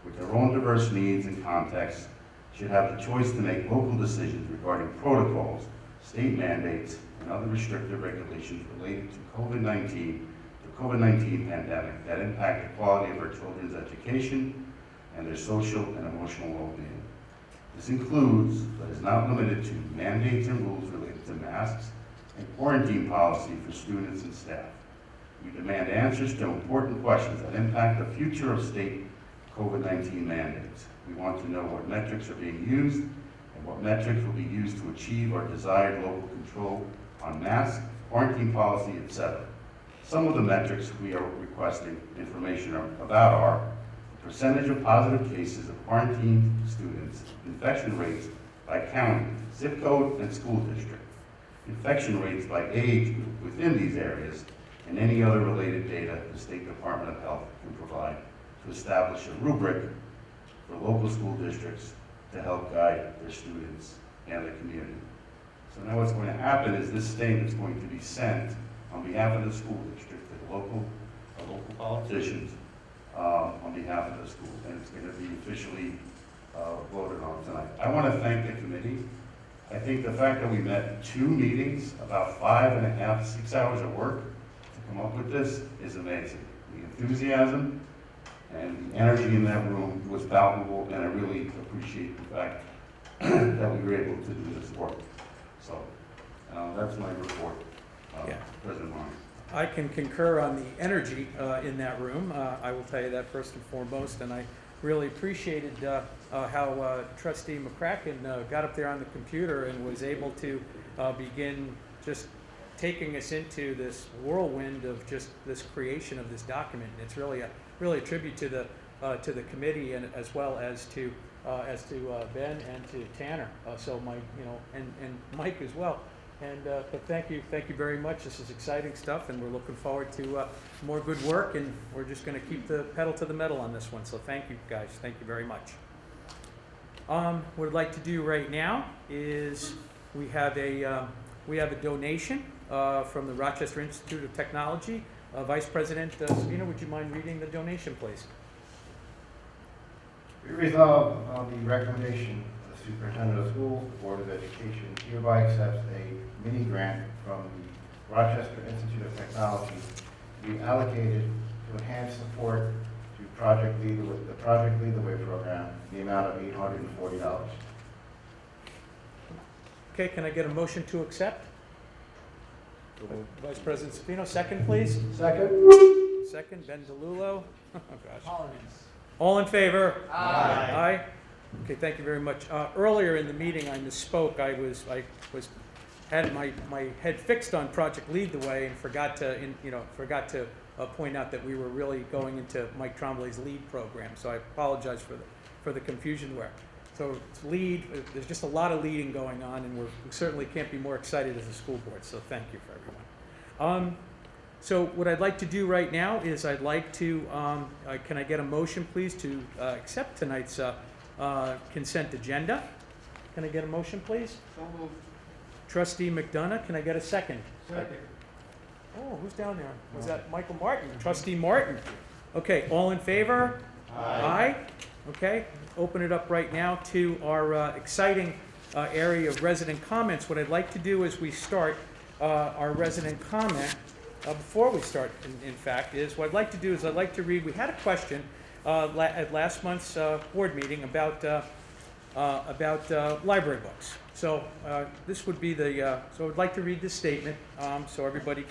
with their own diverse needs and contexts, should have the choice to make local decisions regarding protocols, state mandates, and other restrictive regulations related to the COVID-19 pandemic that impact the quality of our children's education and their social and emotional well-being. This includes, but is not limited to, mandates and rules related to masks and quarantine policy for students and staff. We demand answers to important questions that impact the future of state COVID-19 mandates. We want to know what metrics are being used and what metrics will be used to achieve our desired local control on masks, quarantine policy, etc. Some of the metrics we are requesting information about are percentage of positive cases of quarantined students, infection rates by county, zip code, and school district, infection rates by age group within these areas, and any other related data the State Department of Health can provide to establish a rubric for local school districts to help guide their students and the community. So now what's going to happen is this statement is going to be sent on behalf of the school district to the local politicians on behalf of the school, and it's going to be officially voted on tonight. I want to thank the committee. I think the fact that we met 2 meetings, about 5.5, 6 hours of work to come up with this is amazing. The enthusiasm and the energy in that room was palpable, and I really appreciate the fact that we were able to do this work. So that's my report, President Martin. I can concur on the energy in that room. I will tell you that first and foremost, and I really appreciated how Trustee McCracken got up there on the computer and was able to begin just taking us into this whirlwind of just this creation of this document. And it's really a tribute to the committee, and as well as to Ben and to Tanner. So Mike, and Mike as well. And but thank you very much. This is exciting stuff, and we're looking forward to more good work. And we're just going to keep the pedal to the metal on this one. So thank you, guys. Thank you very much. What I'd like to do right now is we have a donation from the Rochester Institute of Technology. Vice President Sabino, would you mind reading the donation, please? Be resolved on the recommendation of the Superintendent of Schools, the Board of Education hereby accepts a mini grant from the Rochester Institute of Technology to be allocated to enhance support to Project Lead the Way program in the amount of $840. Okay, can I get a motion to accept? Vice President Sabino, second, please. Second, Ben DeLulo. Oh, gosh. All in favor? Aye. Okay, thank you very much. Earlier in the meeting, I misspoke. I had my head fixed on Project Lead the Way and forgot to point out that we were really going into Mike Trombley's LEAD program. So I apologize for the confusion there. So it's LEAD. There's just a lot of leading going on, and we certainly can't be more excited as a school board. So thank you for everyone. So what I'd like to do right now is I'd like to, can I get a motion, please, to accept tonight's consent agenda? Can I get a motion, please? So moved. Trustee McDonough, can I get a second? Second. Oh, who's down there? Was that Michael Martin? Trustee Martin. Okay, all in favor? Aye. Okay, open it up right now to our exciting area of resident comments. What I'd like to do as we start our resident comment, before we start, in fact, is what I'd like to do is I'd like to read, we had a question at last month's board meeting about library books. So this would be the, so I'd like to read this statement so everybody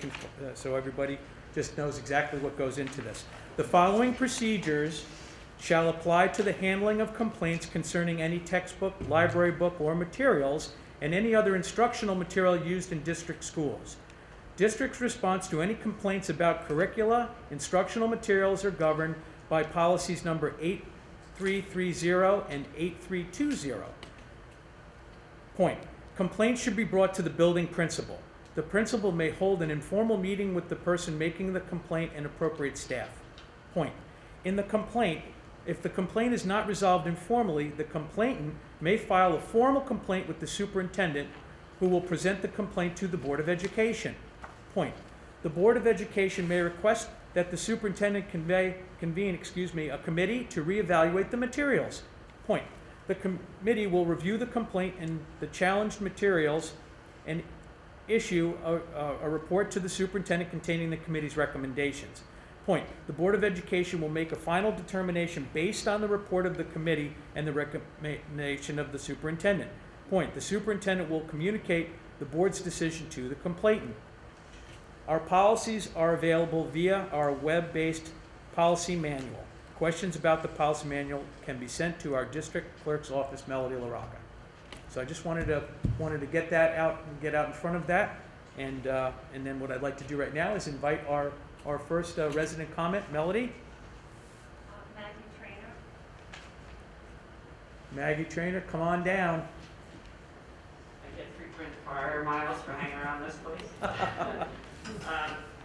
just knows exactly what goes into this. The following procedures shall apply to the handling of complaints concerning any textbook, library book, or materials, and any other instructional material used in district schools. District's response to any complaints about curricula, instructional materials are governed by policies number 8330 and 8320. Point. Complaints should be brought to the building principal. The principal may hold an informal meeting with the person making the complaint and appropriate staff. Point. In the complaint, if the complaint is not resolved informally, the complainant may file a formal complaint with the superintendent, who will present the complaint to the Board of Education. Point. The Board of Education may request that the superintendent convene a committee to reevaluate the materials. Point. The committee will review the complaint and the challenged materials and issue a report to the superintendent containing the committee's recommendations. Point. The Board of Education will make a final determination based on the report of the committee and the recommendation of the superintendent. Point. The superintendent will communicate the board's decision to the complainant. Our policies are available via our web-based policy manual. Questions about the policy manual can be sent to our district clerk's office, Melody LaRocca. So I just wanted to get that out and get out in front of that. And then what I'd like to do right now is invite our first resident comment, Melody. Maggie Trainer. Maggie Trainer, come on down. I get frequent fire miles for hanging around this place.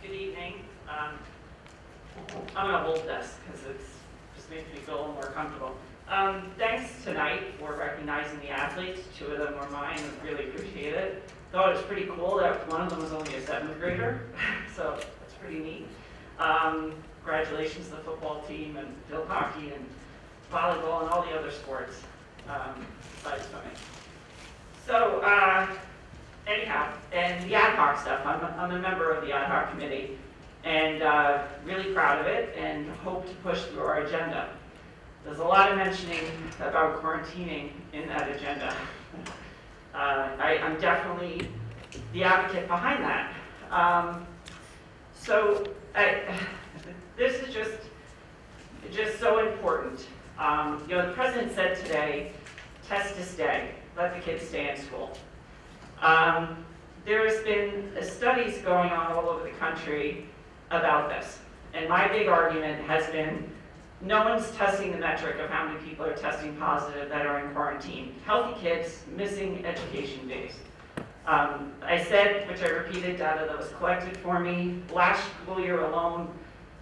Good evening. I'm going to hold this because it just makes me feel a little more comfortable. Thanks tonight for recognizing the athletes. 2 of them were mine. I really appreciate it. Thought it was pretty cool that one of them was only a 7th grader, so that's pretty neat. Congratulations to the football team and field hockey and volleyball and all the other sports besides swimming. So anyhow, and the ad hoc stuff, I'm a member of the ad hoc committee and really proud of it and hope to push through our agenda. There's a lot of mentioning about quarantining in that agenda. I'm definitely the advocate behind that. This is just so important. The president said today, test to stay, let the kids stay in school. There's been studies going on all over the country about this. And my big argument has been, no one's testing the metric of how many people are testing positive that are in quarantine. Healthy kids missing education days. I said, which I repeated, data that was collected for me, last school year alone,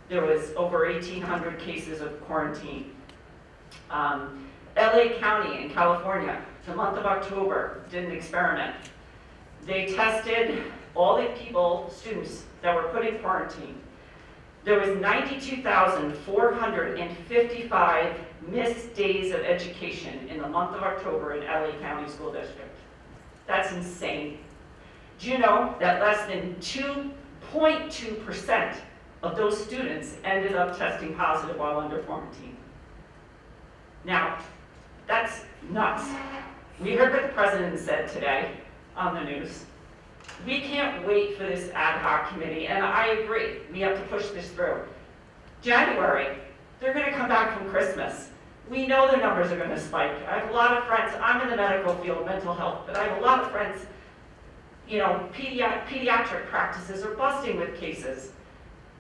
there was over 1,800 cases of quarantine. LA County in California, the month of October, did an experiment. They tested all the students that were put in quarantine. There was 92,455 missed days of education in the month of October in LA County School District. That's insane. Do you know that less than 2.2% of those students ended up testing positive while under quarantine? Now, that's nuts. We heard what the president said today on the news. We can't wait for this ad hoc committee, and I agree, we have to push this through. January, they're going to come back from Christmas. We know the numbers are going to spike. I have a lot of friends, I'm in the medical field, mental health, but I have a lot of friends, pediatric practices are busting with cases.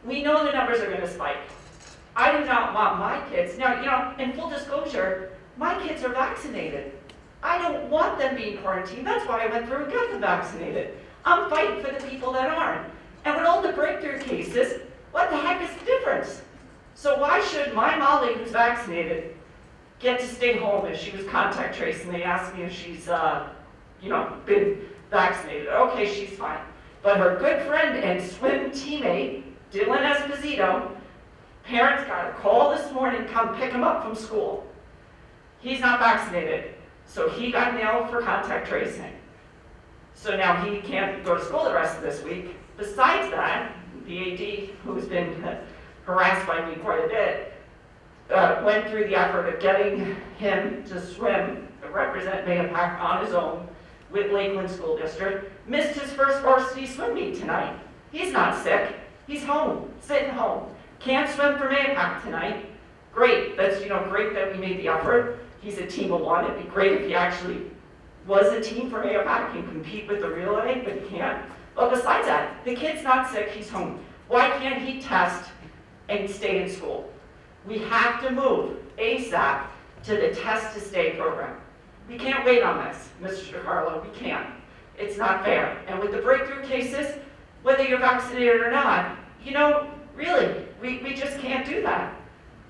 We know the numbers are going to spike. I do not want my kids, now, in full disclosure, my kids are vaccinated. I don't want them being quarantined. That's why I went through and got them vaccinated. I'm fighting for the people that aren't. And with all the breakthrough cases, what the heck is the difference? So why should my Molly, who's vaccinated, get to stay home if she was contact traced and they asked me if she's, been vaccinated? Okay, she's fine. But her good friend and swim teammate, Dylan Esposito, parents got a call this morning, come pick him up from school. He's not vaccinated, so he got nailed for contact tracing. So now he can't go to school the rest of this week. Besides that, the AD, who's been harassed by me quite a bit, went through the effort of getting him to swim, represent Mahopac on his own with Lakeland School District, missed his first varsity swim meet tonight. He's not sick, he's home, sitting home. Can't swim for Mahopac tonight. Great, that's great that we made the effort. He's a team of one. It'd be great if he actually was a team for Mahopac and compete with the real A, but he can't. But besides that, the kid's not sick, he's home. Why can't he test and stay in school? We have to move ASAP to the test to stay program. We can't wait on this, Mr. DiCarlo, we can't. It's not fair. And with the breakthrough cases, whether you're vaccinated or not, really, we just can't do that.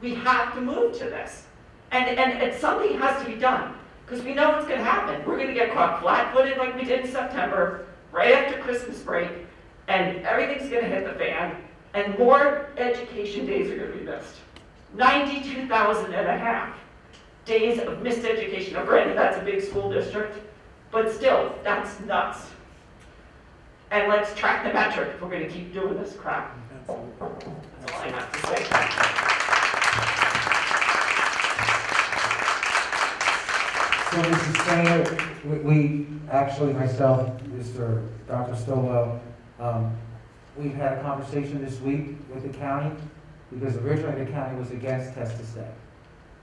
We have to move to this. And something has to be done, because we know what's going to happen. We're going to get caught flat-footed like we did in September, right after Christmas break, and everything's going to hit the fan, and more education days are going to be missed. 92,000 and a half days of missed education. Now, granted, that's a big school district, but still, that's nuts. And let's track the metric if we're going to keep doing this crap. That's all I have to say. So Mrs. Sanger, we actually, myself, Dr. Stolo, we've had a conversation this week with the county, because originally the county was against test to stay.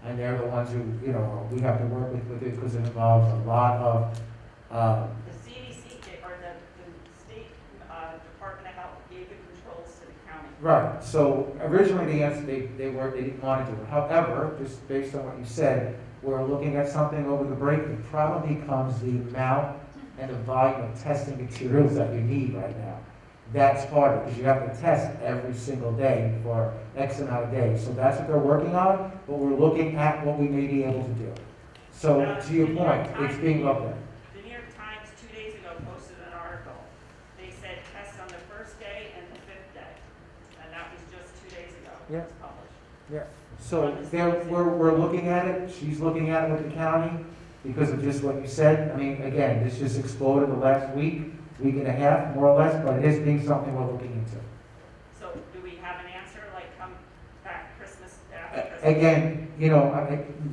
And they're the ones who, we have to work with it because it involves a lot of, The CDC or the state Department of Health gave the controls to the county. right. So originally the answer, they didn't want to do it. However, just based on what you said, we're looking at something over the break. The problem becomes the amount and the volume of testing materials that you need right now. That's harder, because you have to test every single day for X amount of days. So that's what they're working on, but we're looking at what we may be able to do. So to your point, it's being looked at. The New York Times 2 days ago posted an article. They said tests on the first day and the 5th day. And that was just 2 days ago. Yeah. It was published. Yeah. So we're looking at it. She's looking at it with the county because of just what you said. I mean, again, this just exploded the last week and a half, more or less, but it is being something we're looking into. So do we have an answer, like come back Christmas after? Again,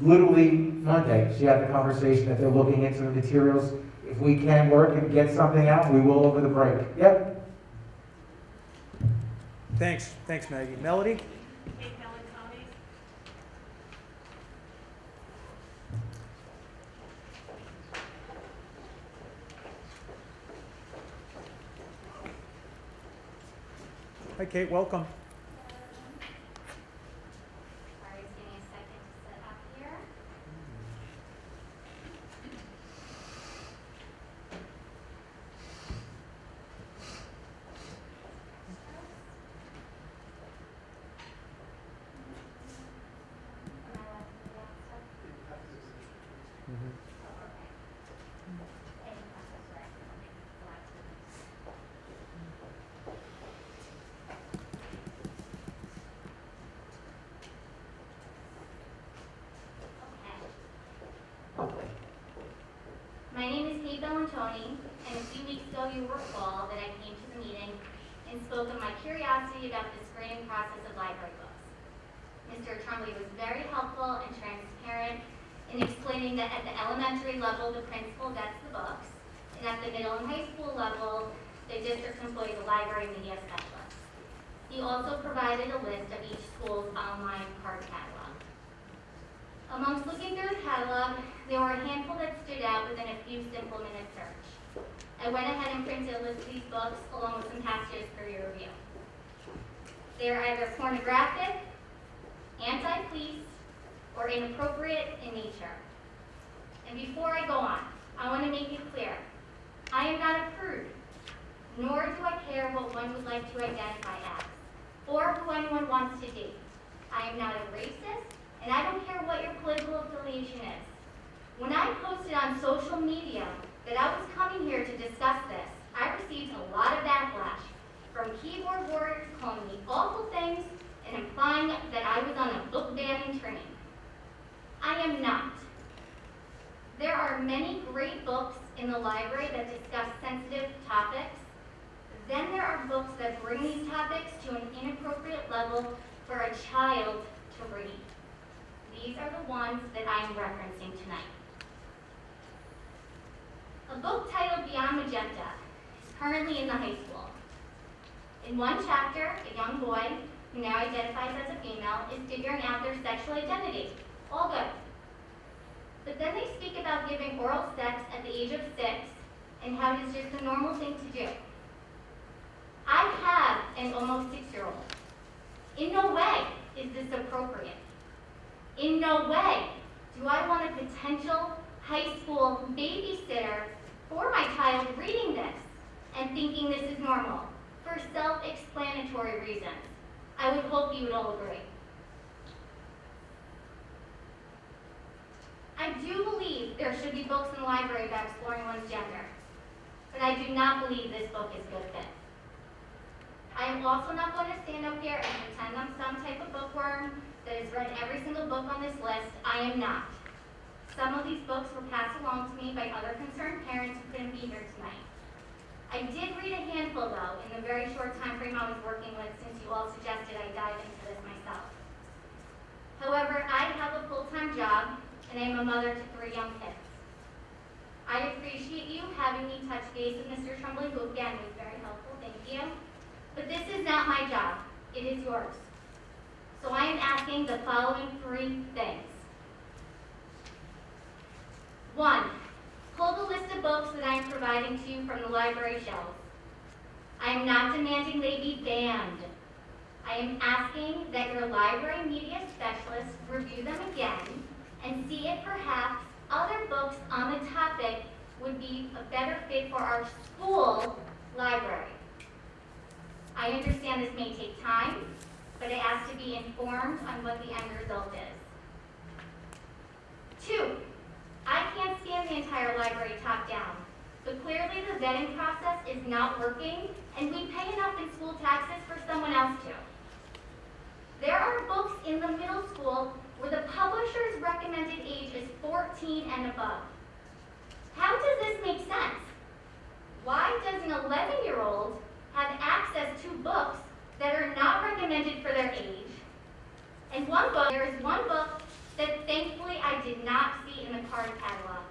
literally Monday, she had the conversation that they're looking into the materials. If we can work and get something out, we will over the break. Yep. Thanks, Maggie. Melody? Hi, Kate, welcome. Sorry, just give me a second to set up here. Am I allowed to do that stuff? Mhm. Oh, okay. Any process, right? Allowed to. My name is Kate Bellantoni, and a few weeks ago you will recall that I came to the meeting and spoke of my curiosity about the grading process of library books. Mr. Trumbley was very helpful and transparent in explaining that at the elementary level, the principal vets the books, and at the middle and high school level, the district employs a library media specialist. He also provided a list of each school's online card catalog. Amongst looking through the catalog, there were a handful that stood out within a few simple minute search. I went ahead and printed a list of these books along with some past years for your review. They are either pornographic, anti-police, or inappropriate in nature. And before I go on, I want to make it clear, I am not a prude. nor do I care what one would like to identify as, or who anyone wants to date. I am not a racist, and I don't care what your political affiliation is. When I posted on social media that I was coming here to discuss this, I received a lot of backlash from keyboard warriors calling me awful things and implying that I was on a book banning train. I am not. There are many great books in the library that discuss sensitive topics. Then there are books that bring these topics to an inappropriate level for a child to read. These are the ones that I am referencing tonight. A book titled Beyond Magenta is currently in the high school. In one chapter, a young boy, who now identifies as a female, is figuring out their sexual identity. All good. But then they speak about giving oral sex at the age of 6 and how it is just a normal thing to do. I have an almost 6-year-old. In no way is this appropriate. In no way do I want a potential high school babysitter for my child reading this and thinking this is normal for self-explanatory reasons. I would hope you would all agree. I do believe there should be books in the library about exploring one's gender, but I do not believe this book is good fit. I am also not going to stand up here and pretend I'm some type of bookworm that has read every single book on this list. I am not. Some of these books were passed along to me by other concerned parents who couldn't be here tonight. I did read a handful, though, in the very short time frame I was working with, since you all suggested I dive into this myself. However, I have a full-time job, and I am a mother to 3 young kids. I appreciate you having me touch base with Mr. Tremblay, who again was very helpful, thank you. But this is not my job, it is yours. So I am asking the following 3 things. 1, pull the list of books that I am providing to you from the library shelves. I am not demanding they be banned. I am asking that your library media specialists review them again and see if perhaps other books on the topic would be a better fit for our school library. I understand this may take time, but I ask to be informed on what the end result is. 2, I can't stand the entire library top down, but clearly the vetting process is not working, and we pay enough in school taxes for someone else to. There are books in the middle school where the publisher's recommended age is 14 and above. How does this make sense? Why does an 11-year-old have access to books that are not recommended for their age? And there is one book that thankfully I did not see in the card catalog,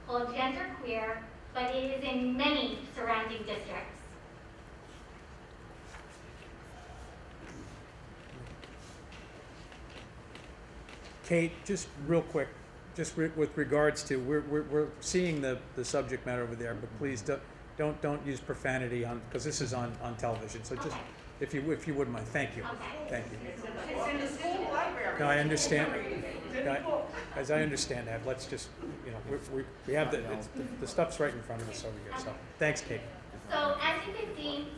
called Genderqueer, but it is in many surrounding districts. Kate, just real quick, with regards to, we're seeing the subject matter over there, but please don't use profanity because this is on television. So just, Okay. if you wouldn't mind, thank you. Okay. Thank you. It's in the school library. No, I understand. As I understand that, let's just, we have the stuff's right in front of us over here. So thanks, Kate. So as you can see,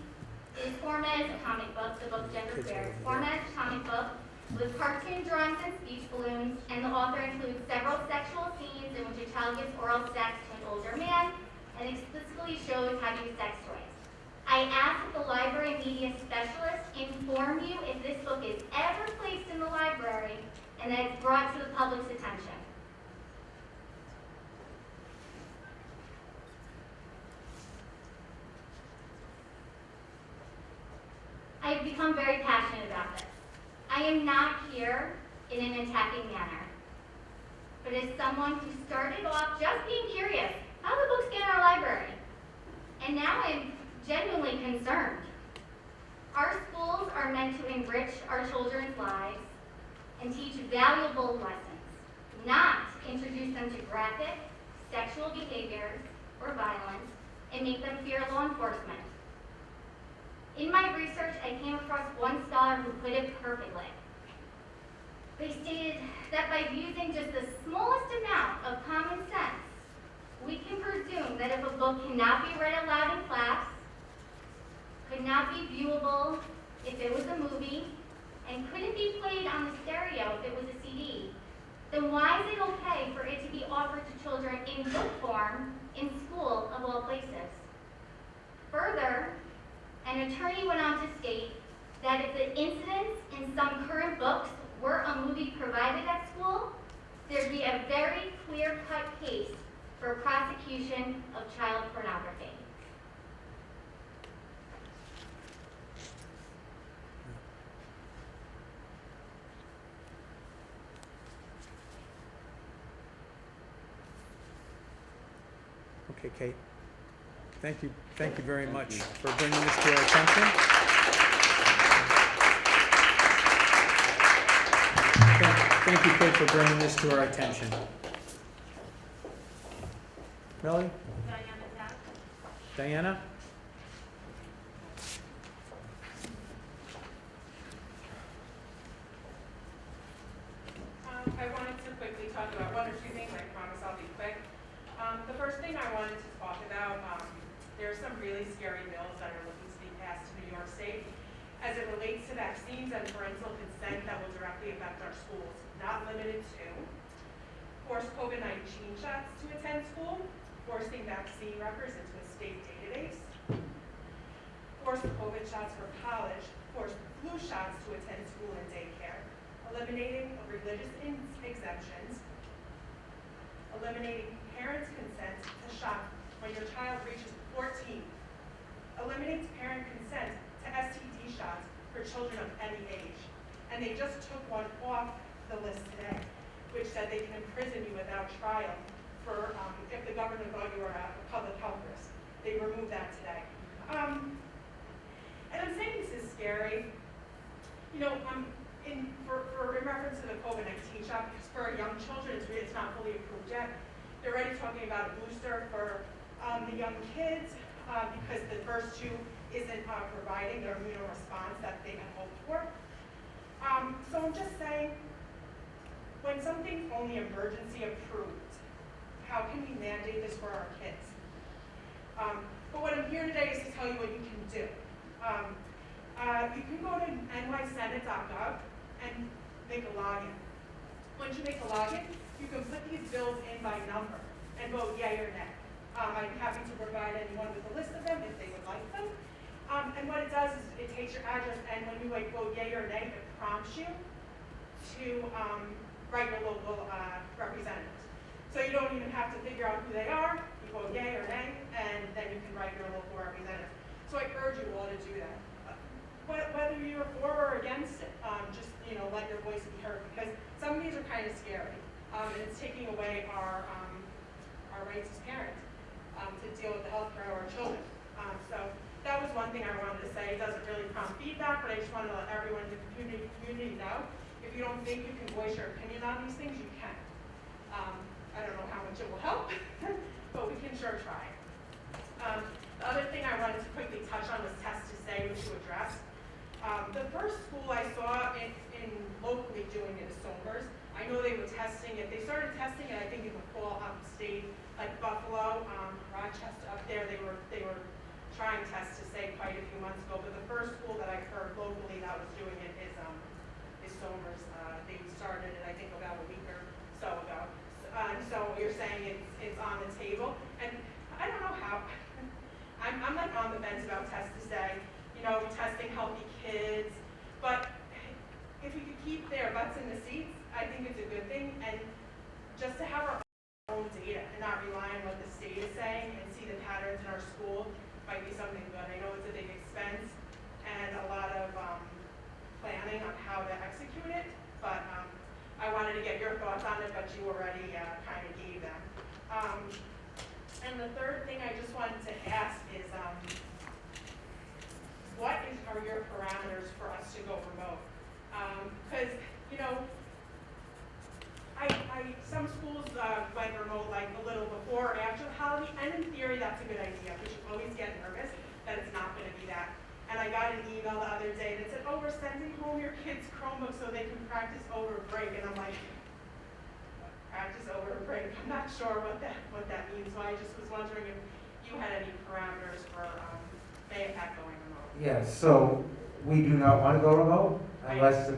it is formatted as a comic book, the book Genderqueer. It's formatted as a comic book with cartoon drawings and speech balloons, and the author includes several sexual scenes in which a child gives oral sex to an older man and explicitly shows how to use sex toys. I ask that the library media specialist inform you if this book is ever placed in the library and that it's brought to the public's attention. I have become very passionate about this. I am not here in an attacking manner, but as someone who started off just being curious how the books get in our library, and now I'm genuinely concerned. Our schools are meant to enrich our children's lives and teach valuable lessons, not introduce them to graphic, sexual behaviors or violence and make them fear law enforcement. In my research, I came across one scholar who put it perfectly. They stated that by using just the smallest amount of common sense, we can presume that if a book cannot be read aloud in class, could not be viewable if it was a movie, and couldn't be played on the stereo if it was a CD, then why is it okay for it to be offered to children in book form in school of all places? Further, an attorney went on to state that if the incidents in some current books were a movie provided at school, there'd be a very clear-cut case for prosecution of child pornography. Okay, Kate. Thank you very much for bringing this to our attention. Thank you, Kate, for bringing this to our attention. Melanie? Diana? I wanted to quickly talk about one or two things. I promise I'll be quick. The first thing I wanted to talk about, there are some really scary bills that are looking to be passed in New York State as it relates to vaccines and parental consent that will directly affect our schools, not limited to forced COVID-19 shots to attend school, forcing vaccine records into a state database, forced COVID shots for college, forced flu shots to attend school and daycare, eliminating religious exemptions, eliminating parents' consent to shop when your child reaches 14, eliminates parent consent to STD shots for children of any age. And they just took one off the list today, which said they can imprison you without trial for if the government thought you were a public health risk. They removed that today. And I'm saying this is scary. You know, in reference to the COVID-19 shot, because for young children, it's not fully approved yet. They're already talking about a booster for the young kids because the first two isn't providing their immune response that they had hoped for. So I'm just saying, when something's only emergency approved, how can we mandate this for our kids? But what I'm here today is to tell you what you can do. You can go to nysenate.gov and make a login. Once you make a login, you can put these bills in by number and vote yay or nay. I'd be happy to provide anyone with a list of them if they would like them. And what it does is it takes your address, and when you vote yay or nay, it prompts you to write your local representatives. So you don't even have to figure out who they are. You vote yay or nay, and then you can write your local representative. So I urge you all to do that. Whether you're for or against it, just let your voice be heard, because some of these are kind of scary, and it's taking away our rights as parents to deal with the health care of our children. So that was one thing I wanted to say. It doesn't really prompt feedback, but I just wanted to let everyone in the community know. If you don't think you can voice your opinion on these things, you can. I don't know how much it will help, but we can sure try. The other thing I wanted to quickly touch on was test to say, which you addressed. The first school I saw in locally doing it is Somers. I know they were testing it. They started testing it, I think, in the fall upstate, like Buffalo, Rochester, up there. They were trying test to say quite a few months ago. But the first school that I heard locally that was doing it is Somers. They started it, I think, about a week or so ago. So you're saying it's on the table, and I don't know how. I'm like on the fence about test to say, testing healthy kids, but if we could keep their butts in the seats, I think it's a good thing, and just to have our own data and not rely on what the state is saying and see the patterns in our school might be something good. I know it's a big expense and a lot of planning on how to execute it, but I wanted to get your thoughts on it, but you already kind of gave them. And the third thing I just wanted to ask is, what are your parameters for us to go remote? Because, some schools went remote like a little before or after the holiday, and in theory that's a good idea, but you always get nervous that it's not going to be that. And I got an email the other day that said, we're sending home your kids' Chromebooks so they can practice over break, and I'm like, practice over break? I'm not sure what that means, so I just was wondering if you had any parameters for MAPAC going remote. Yes, so we do not want to go remote unless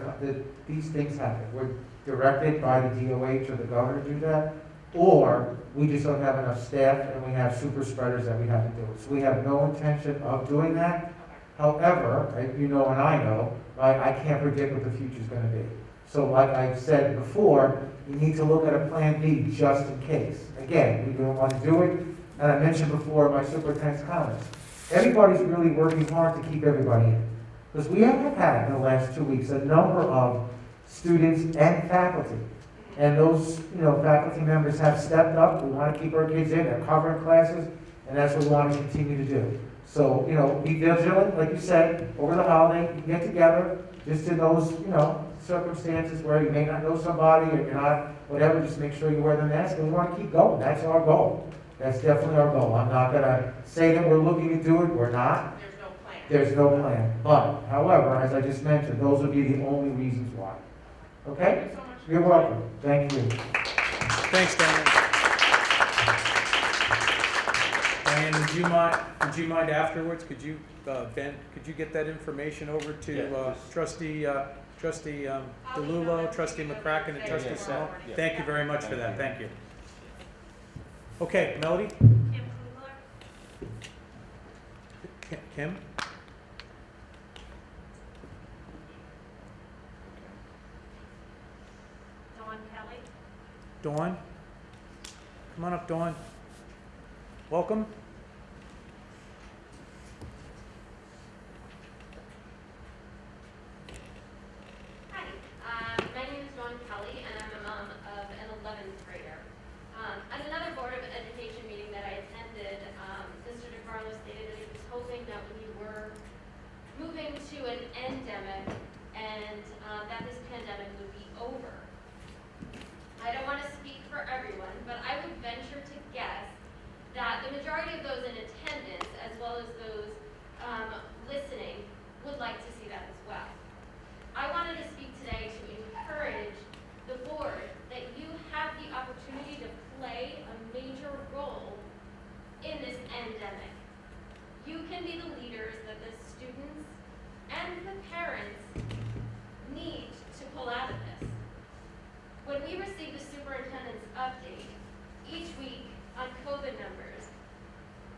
these things happen. We're directed by the DOH or the governor to do that, or we just don't have enough staff and we have super spreaders that we have to do it. So we have no intention of doing that. However, right, you know and I know, right, I can't predict what the future's gonna be. So like I've said before, you need to look at a plan B just in case. Again, we don't want to do it, and I mentioned before in my superintendent's comments, everybody's really working hard to keep everybody in. Because we have had in the last 2 weeks a number of students and faculty. And those, faculty members have stepped up. We want to keep our kids in, they're covering classes, and that's what we want to continue to do. So, be vigilant, like you said, over the holiday, you can get together, just in those, circumstances where you may not know somebody or you're not, whatever, just make sure you wear the mask, and we want to keep going. That's our goal. That's definitely our goal. I'm not gonna say that we're looking to do it, we're not. There's no plan. There's no plan. But, however, as I just mentioned, those would be the only reasons why. Okay? Thank you so much. You're welcome. Thank you. Thanks, Diane. Diane, would you mind afterwards, could you, Ben, could you get that information over to Yeah, Trustee DeLulo, Trustee McCracken, and Trustee Simone? Yeah. Thank you very much for that, thank you. Okay, Melody? Kim Kugler, Kim? Dawn Kelly, Dawn? Come on up, Dawn. Welcome. Hi, my name is Dawn Kelly, and I'm a mom of an 11th grader. At another Board of Education meeting that I attended, Mr. DeCarlo stated that he was hoping that we were moving to an endemic and that this pandemic would be over. I don't want to speak for everyone, but I would venture to guess that the majority of those in attendance, as well as those listening, would like to see that as well. I wanted to speak today to encourage the board that you have the opportunity to play a major role in this endemic. You can be the leaders that the students and the parents need to pull out of this. When we receive the superintendent's update each week on COVID numbers,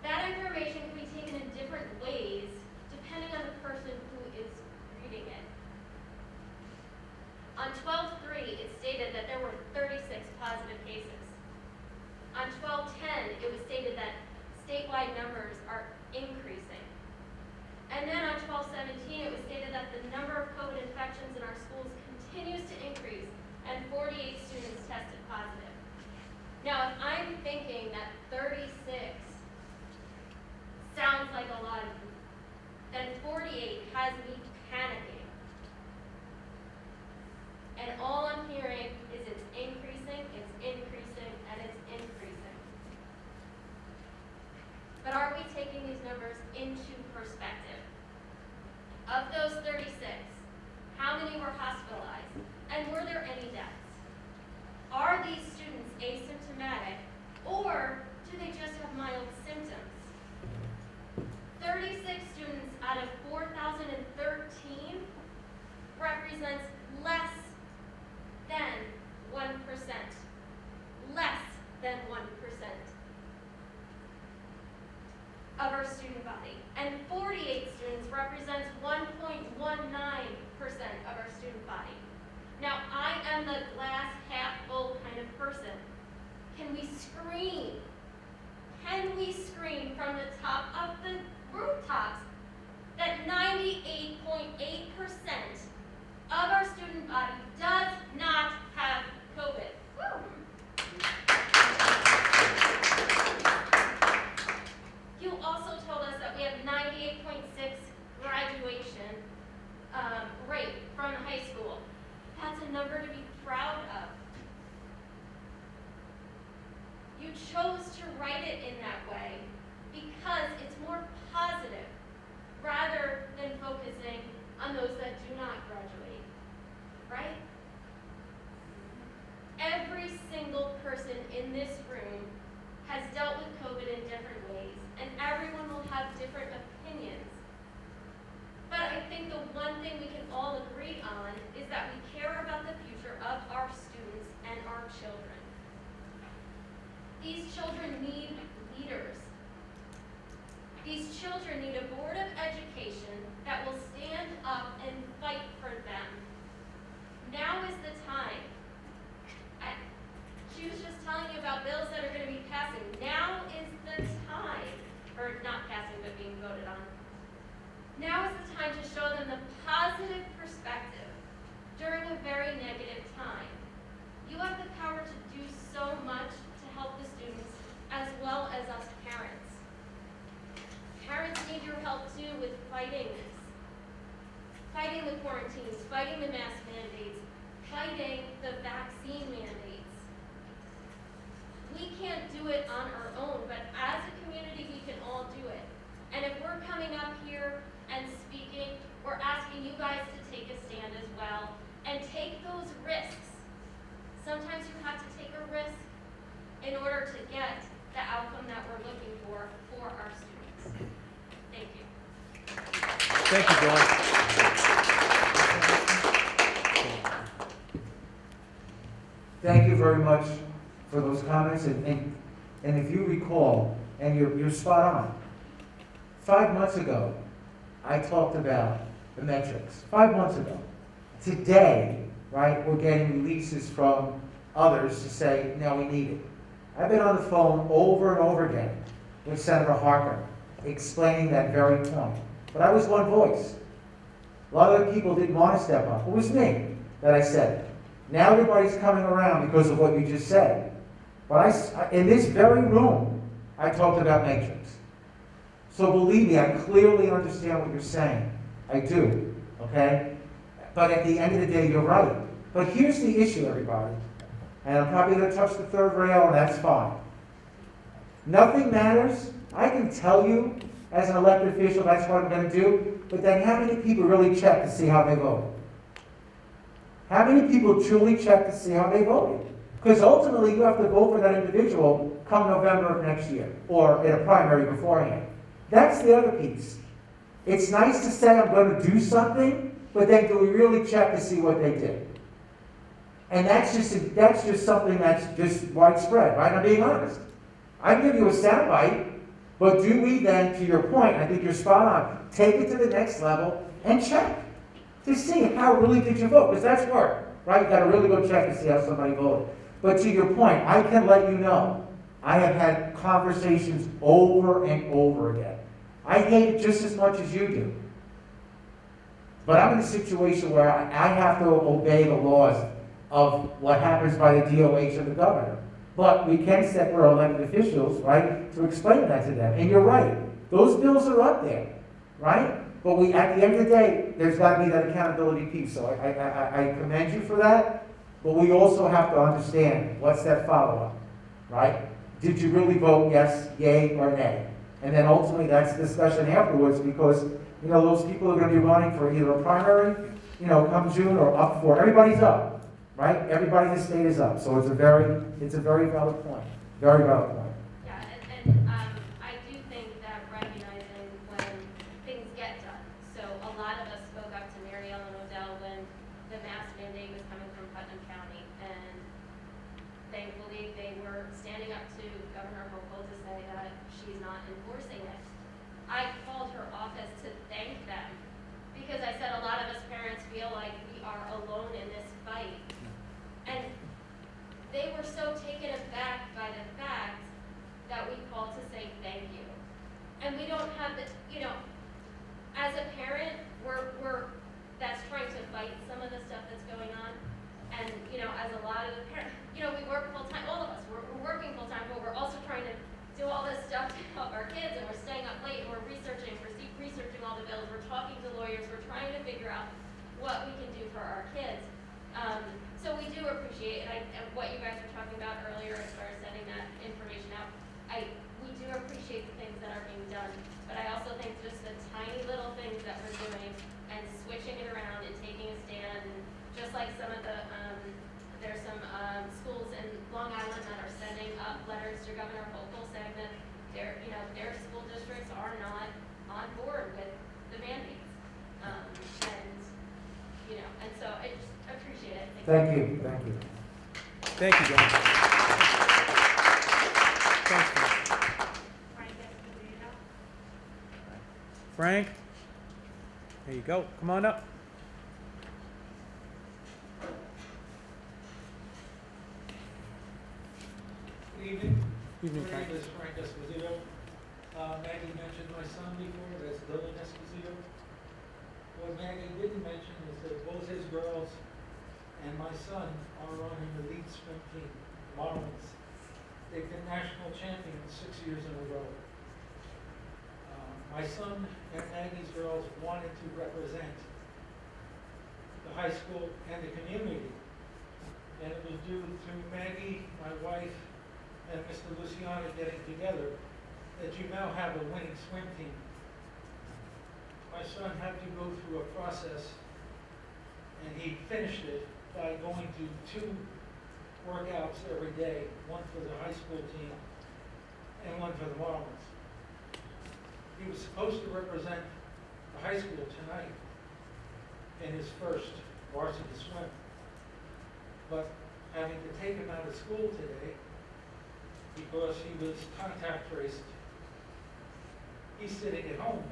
that information can be taken in different ways depending on the person who is reading it. On 12/3, it stated that there were 36 positive cases. On 12/10, it was stated that statewide numbers are increasing. And then on 12/17, it was stated that the number of COVID infections in our schools continues to increase and 48 students tested positive. Now, if I'm thinking that 36 sounds like a lot, then 48 has me panicking. And all I'm hearing is it's increasing, and it's increasing. But are we taking these numbers into perspective? Of those 36, how many were hospitalized? And were there any deaths? Are these students asymptomatic, or do they just have mild symptoms? 36 students out of 4,013 represents less than 1%. Less than 1% of our student body. And 48 students represents 1.19% of our student body. Now, I am the glass half full kind of person. Can we scream? Can we scream from the top of the rooftops that 98.8% of our student body does not have COVID? Woo! You also told us that we have 98.6 graduation rate from high school. That's a number to be proud of. You chose to write it in that way because it's more positive rather than focusing on those that do not graduate, right? Every single person in this room has dealt with COVID in different ways, and everyone will have different opinions. These children need leaders. These children need a Board of Education that will stand up and fight for them. Now is the time. She was just telling you about bills that are going to be passing. Now is the time, or not passing, but being voted on. Now is the time to show them the positive perspective during a very negative time. You have the power to do so much to help the students as well as us parents. Parents need your help too with fighting this. Fighting the quarantines, fighting the mask mandates, fighting the vaccine mandates. We can't do it on our own, but as a community, we can all do it. And if we're coming up here and speaking, we're asking you guys to take a stand as well and take those risks. Sometimes you have to take a risk in order to get the outcome that we're looking for our students. Thank you. Thank you, Dawn. Thank you very much for those comments, and if you recall, and you're spot on, 5 months ago, I talked about the metrics. 5 months ago. Today, right, we're getting releases from others to say, no, we need it. I've been on the phone over and over again with Senator Harkin, explaining that very point. But I was one voice. A lot of other people didn't want to step up. It was me that I said it. Now everybody's coming around because of what you just said. But in this very room, I talked about matrix. So believe me, I clearly understand what you're saying. I do, okay? But at the end of the day, you're right. But here's the issue, everybody. And I'm probably going to touch the third rail, and that's fine. Nothing matters. I can tell you, as an elected official, that's what I'm going to do. But then how many people really check to see how they voted? How many people truly check to see how they voted? Because ultimately, you have to vote for that individual come November of next year, or in a primary beforehand. That's the other piece. It's nice to say I'm going to do something, but then do we really check to see what they did? And that's just something that's just widespread, right? I'm being honest. I give you a soundbite, but do we then, to your point, I think you're spot on, take it to the next level and check to see how really did you vote? Because that's work, right? You've got to really go check to see how somebody voted. But to your point, I can let you know, I have had conversations over and over again. I hate it just as much as you do. But I'm in a situation where I have to obey the laws of what happens by the DOH and the governor. But we can step our elected officials, right, to explain that to them. And you're right. Those bills are up there, right? But at the end of the day, there's got to be that accountability piece. So I commend you for that. But we also have to understand what's that follow-up, right? Did you really vote yes, yay, or nay? And then ultimately that's the discussion afterwards because, you know, those people are going to be running for either a primary, you know, come June or up for, everybody's up, right? Everybody in the state is up. So it's a very valid point. Very valid point. Yeah, and I do think that recognizing when things get done. So a lot of us spoke up to Mary Ellen Odell when the mask mandate was coming from Putnam County, and thankfully they were standing up to Governor Hochul to say that she's not enforcing it. I called her office to thank them because I said a lot of us parents feel like we are alone in this fight. And they were so taken aback by the fact that we called to say thank you. And we don't have the, you know, as a parent, we're that's trying to fight some of the stuff that's going on. And, you know, as a lot of the parents, you know, we work full time, all of us, we're working full time, but we're also trying to do all this stuff to help our kids, and we're staying up late, and we're researching all the bills, we're talking to lawyers, we're trying to figure out what we can do for our kids. So we do appreciate, and what you guys were talking about earlier as far as sending that information out, we do appreciate the things that are being done, but I also think just the tiny little things that we're doing and switching it around and taking a stand, and just like some of the, there's some schools in Long Island that are sending up letters to Governor Hochul saying that their school districts are not on board with the mandates. And so I just appreciate it. Thank you. Thank you, Dawn. Frank. There you go. Come on up. Good evening. Evening, My Frank. name is Frank Esposito. Maggie mentioned my son before, that's Dylan Esposito. What Maggie didn't mention is that both his girls and my son are on an elite swim team, Marlins. They've been national champions 6 years in a row. My son and Maggie's girls wanted to represent the high school and the community. And it was due to Maggie, my wife, and Mr. Luciano getting together that you now have a winning swim team. My son had to go through a process, and he finished it by going to 2 workouts every day, one for the high school team and one for the Marlins. He was supposed to represent the high school tonight in his first varsity swim, but having to take him out of school today because he was contact traced, he's sitting at home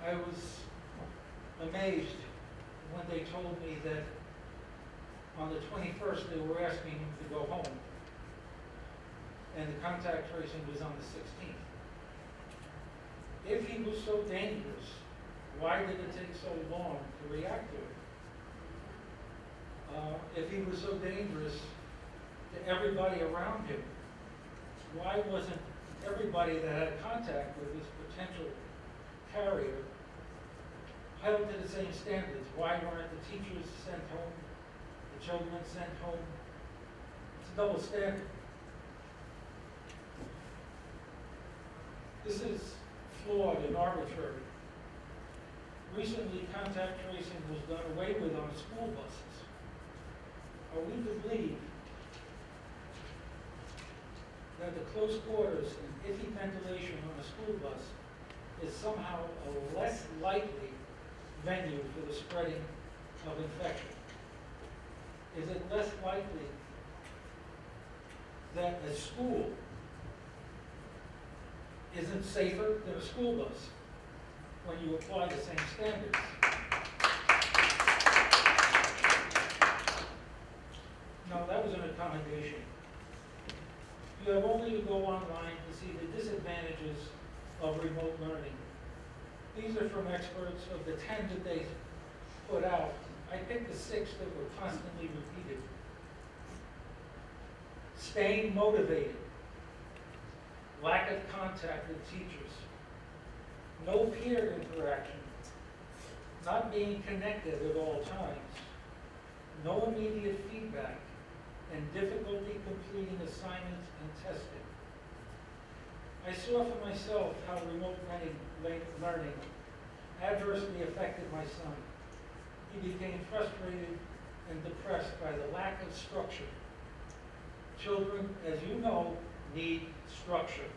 now. I was amazed when they told me that on the 21st they were asking him to go home, and the contact tracing was on the 16th. If he was so dangerous, why did it take so long to react to it? If he was so dangerous to everybody around him, why wasn't everybody that had contact with this potential carrier held to the same standards? Why weren't the teachers sent home, the children sent home? It's a double standard. This is flawed and arbitrary. Recently, contact tracing was done away with on school buses. Are we to believe that the close quarters and iffy ventilation on a school bus is somehow a less likely venue for the spreading of infection? Is it less likely that a school isn't safer than a school bus when you apply the same standards? No, that was an accommodation. You have only to go online to see the disadvantages of remote learning. These are from experts of the 10 that they put out. I picked the 6 that were constantly repeated. Staying motivated, lack of contact with teachers, no peer interaction, not being connected at all times, no immediate feedback, and difficulty completing assignments and testing. I saw for myself how remote learning adversely affected my son. He became frustrated and depressed by the lack of structure. Children, as you know, need structure.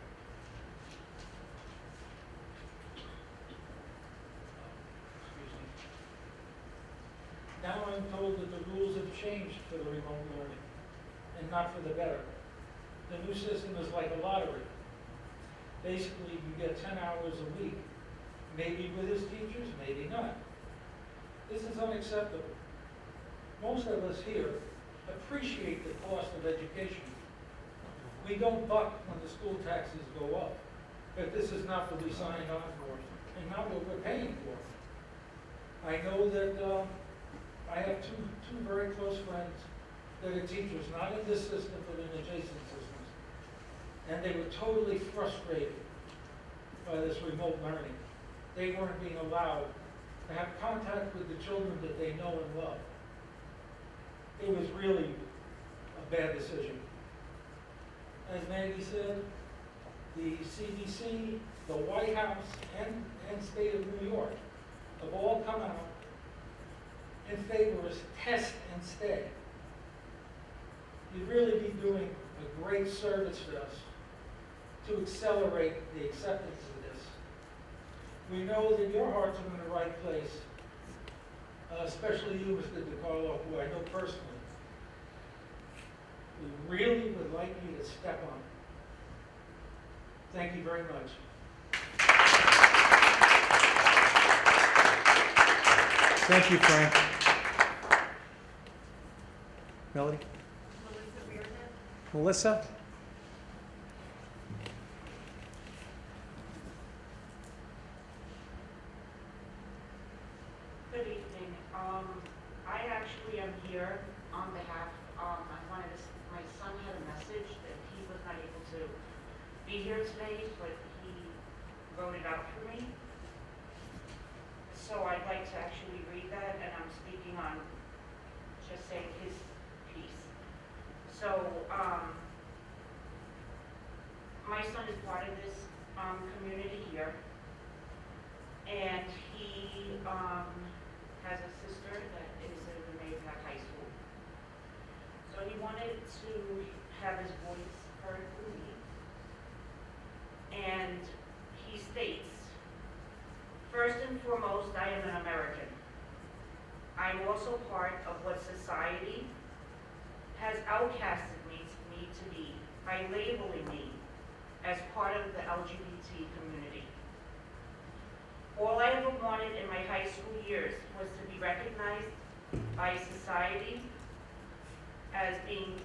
Now I'm told that the rules have changed for the remote learning, and not for the better. The new system is like a lottery. Basically, you get 10 hours a week, maybe with his teachers, maybe not. This is unacceptable. Most of us here appreciate the cost of education. We don't buck when the school taxes go up, but this is not what we signed on for, and not what we're paying for. I know that I have two very close friends that are teachers, not in this system, but in adjacent systems. And they were totally frustrated by this remote learning. They weren't being allowed to have contact with the children that they know and love. It was really a bad decision. As Maggie said, the CDC, the White House, and state of New York have all come out in favor of test and stay. You'd really be doing a great service to us to accelerate the acceptance of this. We know that your hearts are in the right place, especially you, Mr. DiCarlo, who I know personally. We really would like you to step on it. Thank you very much. Thank you, Frank. Melody? Melissa? Good evening. I actually am here on behalf, my son had a message that he was not able to be here today, but he wrote it out for me. So I'd like to actually read that, and I'm speaking on just saying his piece. So, my son is part of this, community here, and he, has a sister that is in the Maypac High School. So he wanted to have his voice heard through me. And he states, first and foremost, I am an American. I'm also part of what society has outcasted me to be by labeling me as part of the LGBT community. All I ever wanted in my high school years was to be recognized by society as being,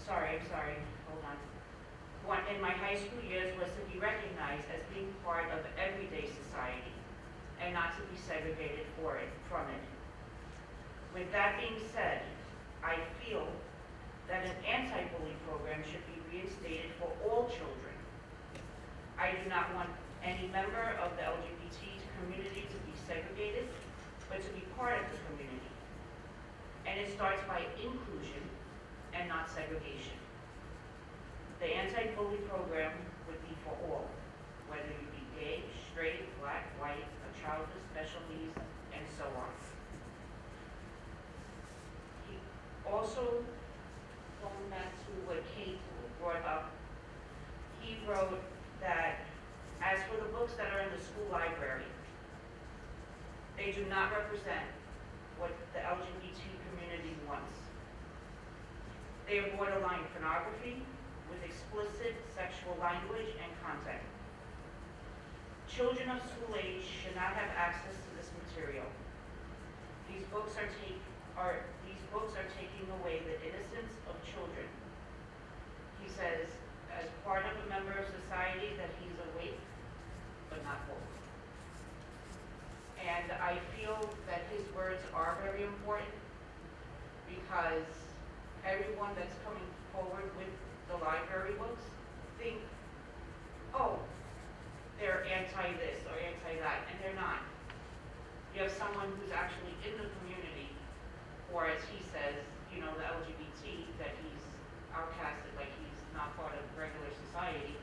hold on. In my high school years was to be recognized as being part of everyday society and not to be segregated from it. With that being said, I feel that an anti-bully program should be reinstated for all children. I do not want any member of the LGBT community to be segregated, but to be part of the community. And it starts by inclusion and not segregation. The anti-bully program would be for all, whether you be gay, straight, black, white, a child with special needs, and so on. He also, going back to what Kate brought up, he wrote that as for the books that are in the school library, they do not represent what the LGBT community wants. They are borderline pornography with explicit sexual language and content. Children of school age should not have access to this material. These books are taking away the innocence of children. He says, as part of a member of society, that he's awake, but not woke. And I feel that his words are very important because everyone that's coming forward with the library books think, oh, they're anti-this or anti-that, and they're not. You have someone who's actually in the community, or as he says, you know, the LGBT, that he's outcasted, like he's not part of regular society.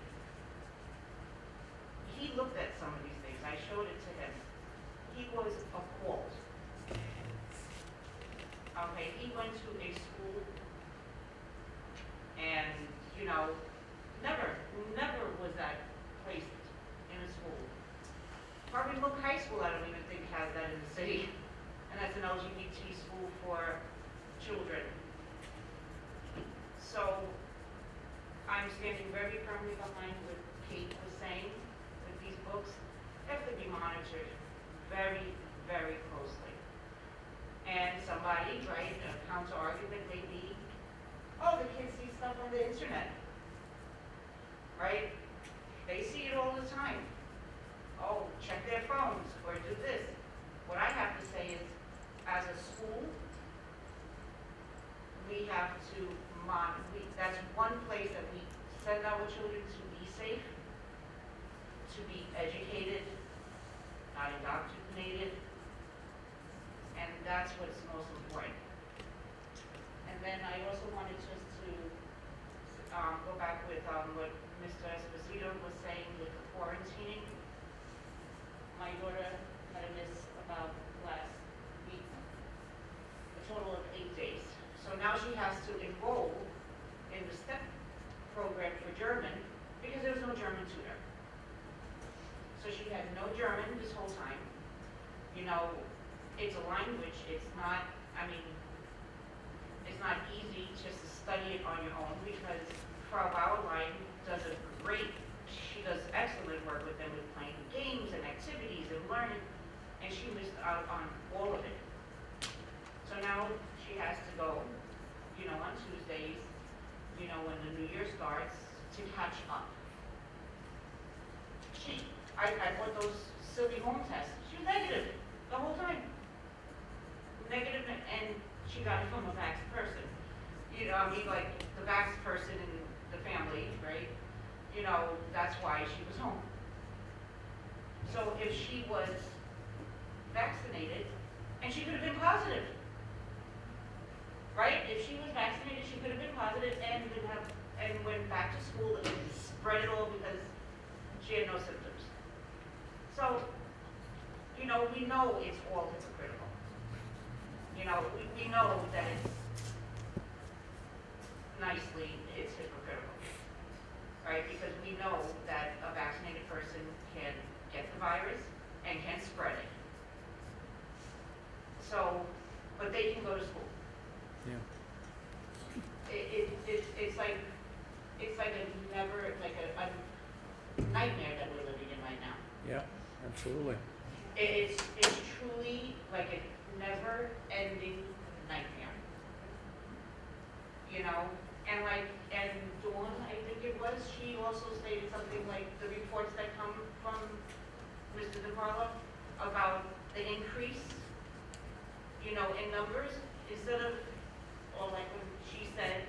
He looked at some of these things. I showed it to him. He was appalled. Okay, he went to a school and, you know, never was that placed in a school. Harvey Milk High School, I don't even think has that in the city. And that's an LGBT school for children. So I'm standing very firmly behind what Kate was saying with these books. They have to be monitored very, very closely. And somebody, right, a counter argument may be, oh, the kids see stuff on the internet, right? They see it all the time. Oh, check their phones or do this. What I have to say is, as a school, we have to that's one place that we send our children to be safe, to be educated, not indoctrinated, and that's what's most important. And then I also wanted just to go back with what Mr. Esposito was saying with the quarantining. My daughter had a miss about last week, a total of 8 days. So now she has to enroll in the STEP program for German because there was no German tutor. So she had no German this whole time. You know, it's a language. It's not, I mean, it's not easy just to study it on your own because Frau Bauerlein does she does excellent work with them with playing games and activities and learning, and she missed out on all of it. So now she has to go, on Tuesdays, when the new year starts, to catch up. I bought those silly home tests. She was negative the whole time. Negative, and she got it from a vax person. Like the vax person in the family, right? That's why she was home. So if she was vaccinated, and she could have been positive, right? If she was vaccinated, she could have been positive and went back to school and spread it all because she had no symptoms. So, we know it's all hypocritical. We know that it's hypocritical, right? Because we know that a vaccinated person can get the virus and can spread it. So, but they can go to school. Yeah. It's like a nightmare that we're living in right now. Yeah, absolutely. It's truly like a never-ending nightmare. And Dawn, I think it was, she also stated something like the reports that come from Mr. DeCarlo about the increase, in numbers, instead of, or like when she said,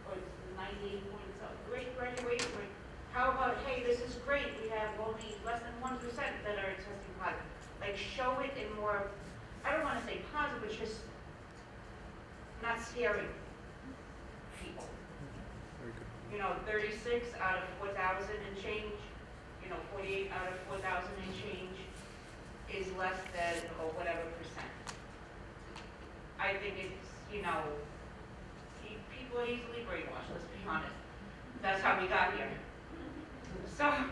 or 98 points of great graduation rate, how about, hey, this is great, we have only less than 1% that are testing positive. Like, show it in more, I don't want to say positive, but just not scary people. Very good. 36 out of 4,000 and change, 48 out of 4,000 and change is less than, or whatever percent. I think it's, people are easily brainwashed, let's be honest. That's how we got here. So, I'm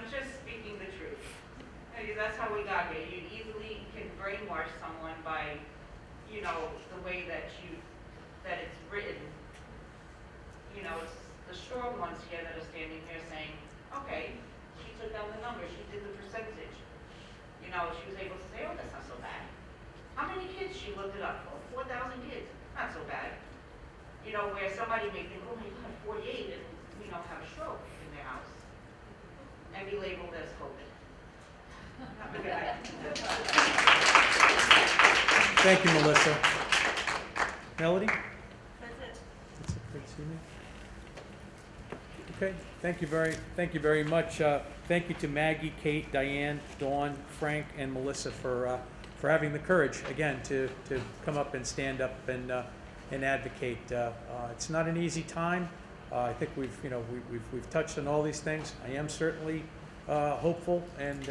just speaking the truth. That's how we got here. You easily can brainwash someone by, the way that it's written. It's the strong ones here that are standing here saying, okay, she took down the numbers, she did the percentage. She was able to say, oh, that's not so bad. How many kids she looked it up for? 4,000 kids. Not so bad. Where somebody may think, oh my God, 48 and, have a stroke in their house and be labeled as COVID. Have a good night. Thank you, Melissa. Melody? That's it. That's it for this evening. Okay, thank you very much. Thank you to Maggie, Kate, Diane, Dawn, Frank, and Melissa for having the courage again to come up and stand up and advocate. It's not an easy time. I think we've touched on all these things. I am certainly hopeful and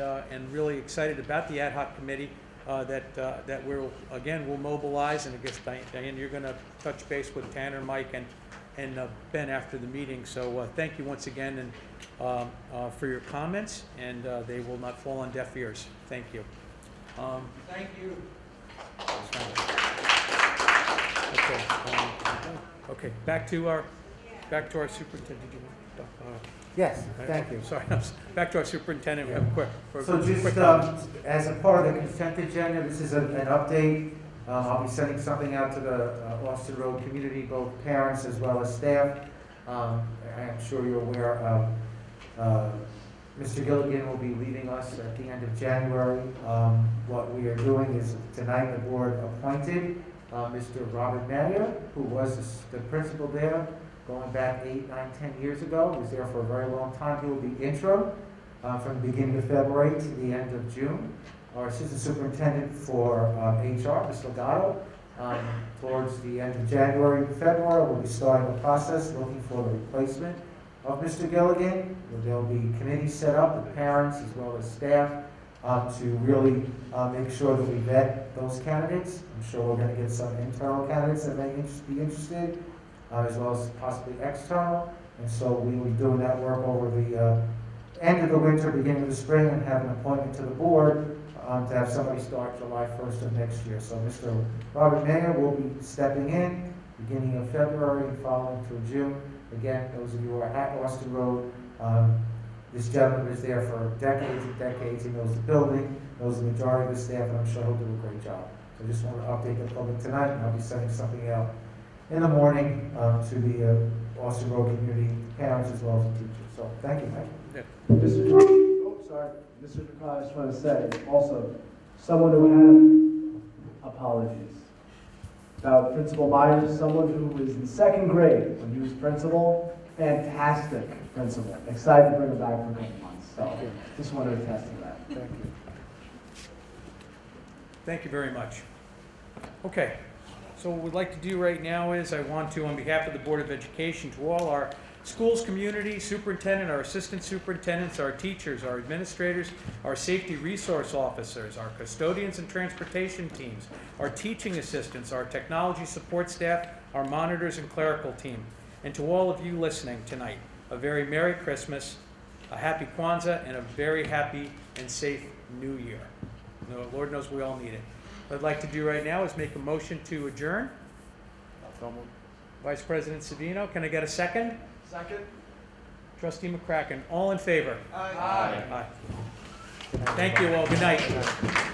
really excited about the ad hoc committee that we'll mobilize. And I guess Diane, you're going to touch base with Tanner, Mike, and Ben after the meeting. So thank you once again and for your comments, and they will not fall on deaf ears. Thank you. Thank you. Okay. Back to our superintendent. Did you want to Yes, thank you. Sorry, back to our superintendent. We have a quick. So just quick as a part of the consent agenda, this is an update. I'll be sending something out to the Austin Road community, both parents as well as staff. I'm sure you're aware Mr. Gilligan will be leaving us at the end of January. What we are doing is tonight the board appointed Mr. Robert Mayer, who was the principal there going back 8, 9, 10 years ago. He was there for a very long time. He will be interim from the beginning of February to the end of June. Our assistant superintendent for HR, Ms. Legato, towards the end of January and February, we'll be starting the process looking for the replacement of Mr. Gilligan. There'll be committees set up with parents as well as staff to really make sure that we vet those candidates. I'm sure we're going to get some internal candidates that may be interested, as well as possibly external. And so we will be doing that work over the end of the winter, beginning of the spring, and have an appointment to the board to have somebody start July 1st of next year. So Mr. Robert Mayer will be stepping in beginning of February and following through June. Again, those of you who are at Austin Road, this gentleman is there for decades and decades. He knows the building, knows the majority of the staff, and I'm sure he'll do a great job. I just want to update the public tonight, and I'll be sending something out in the morning to the Austin Road community, parents as well as the teachers. So, thank you, Mike. Mr. Ducal, I just want to say, also, someone who had apologies about Principal Myers, someone who was in second grade when he was principal, fantastic principal. Excited to bring him back for a couple months. So, just wanted to attest to that. Thank you. Thank you very much. Okay, so what we'd like to do right now is I want to, on behalf of the Board of Education, to all our schools, community, superintendent, our assistant superintendents, our teachers, our administrators, our safety resource officers, our custodians and transportation teams, our teaching assistants, our technology support staff, our monitors and clerical team, and to all of you listening tonight, a very Merry Christmas, a Happy Kwanzaa, and a very happy and safe New Year. No, Lord knows we all need it. What I'd like to do right now is make a motion to adjourn. Vice President Savino, can I get a second? Second? Trustee McCracken, all in favor? Aye. Aye. Thank you all. Good night.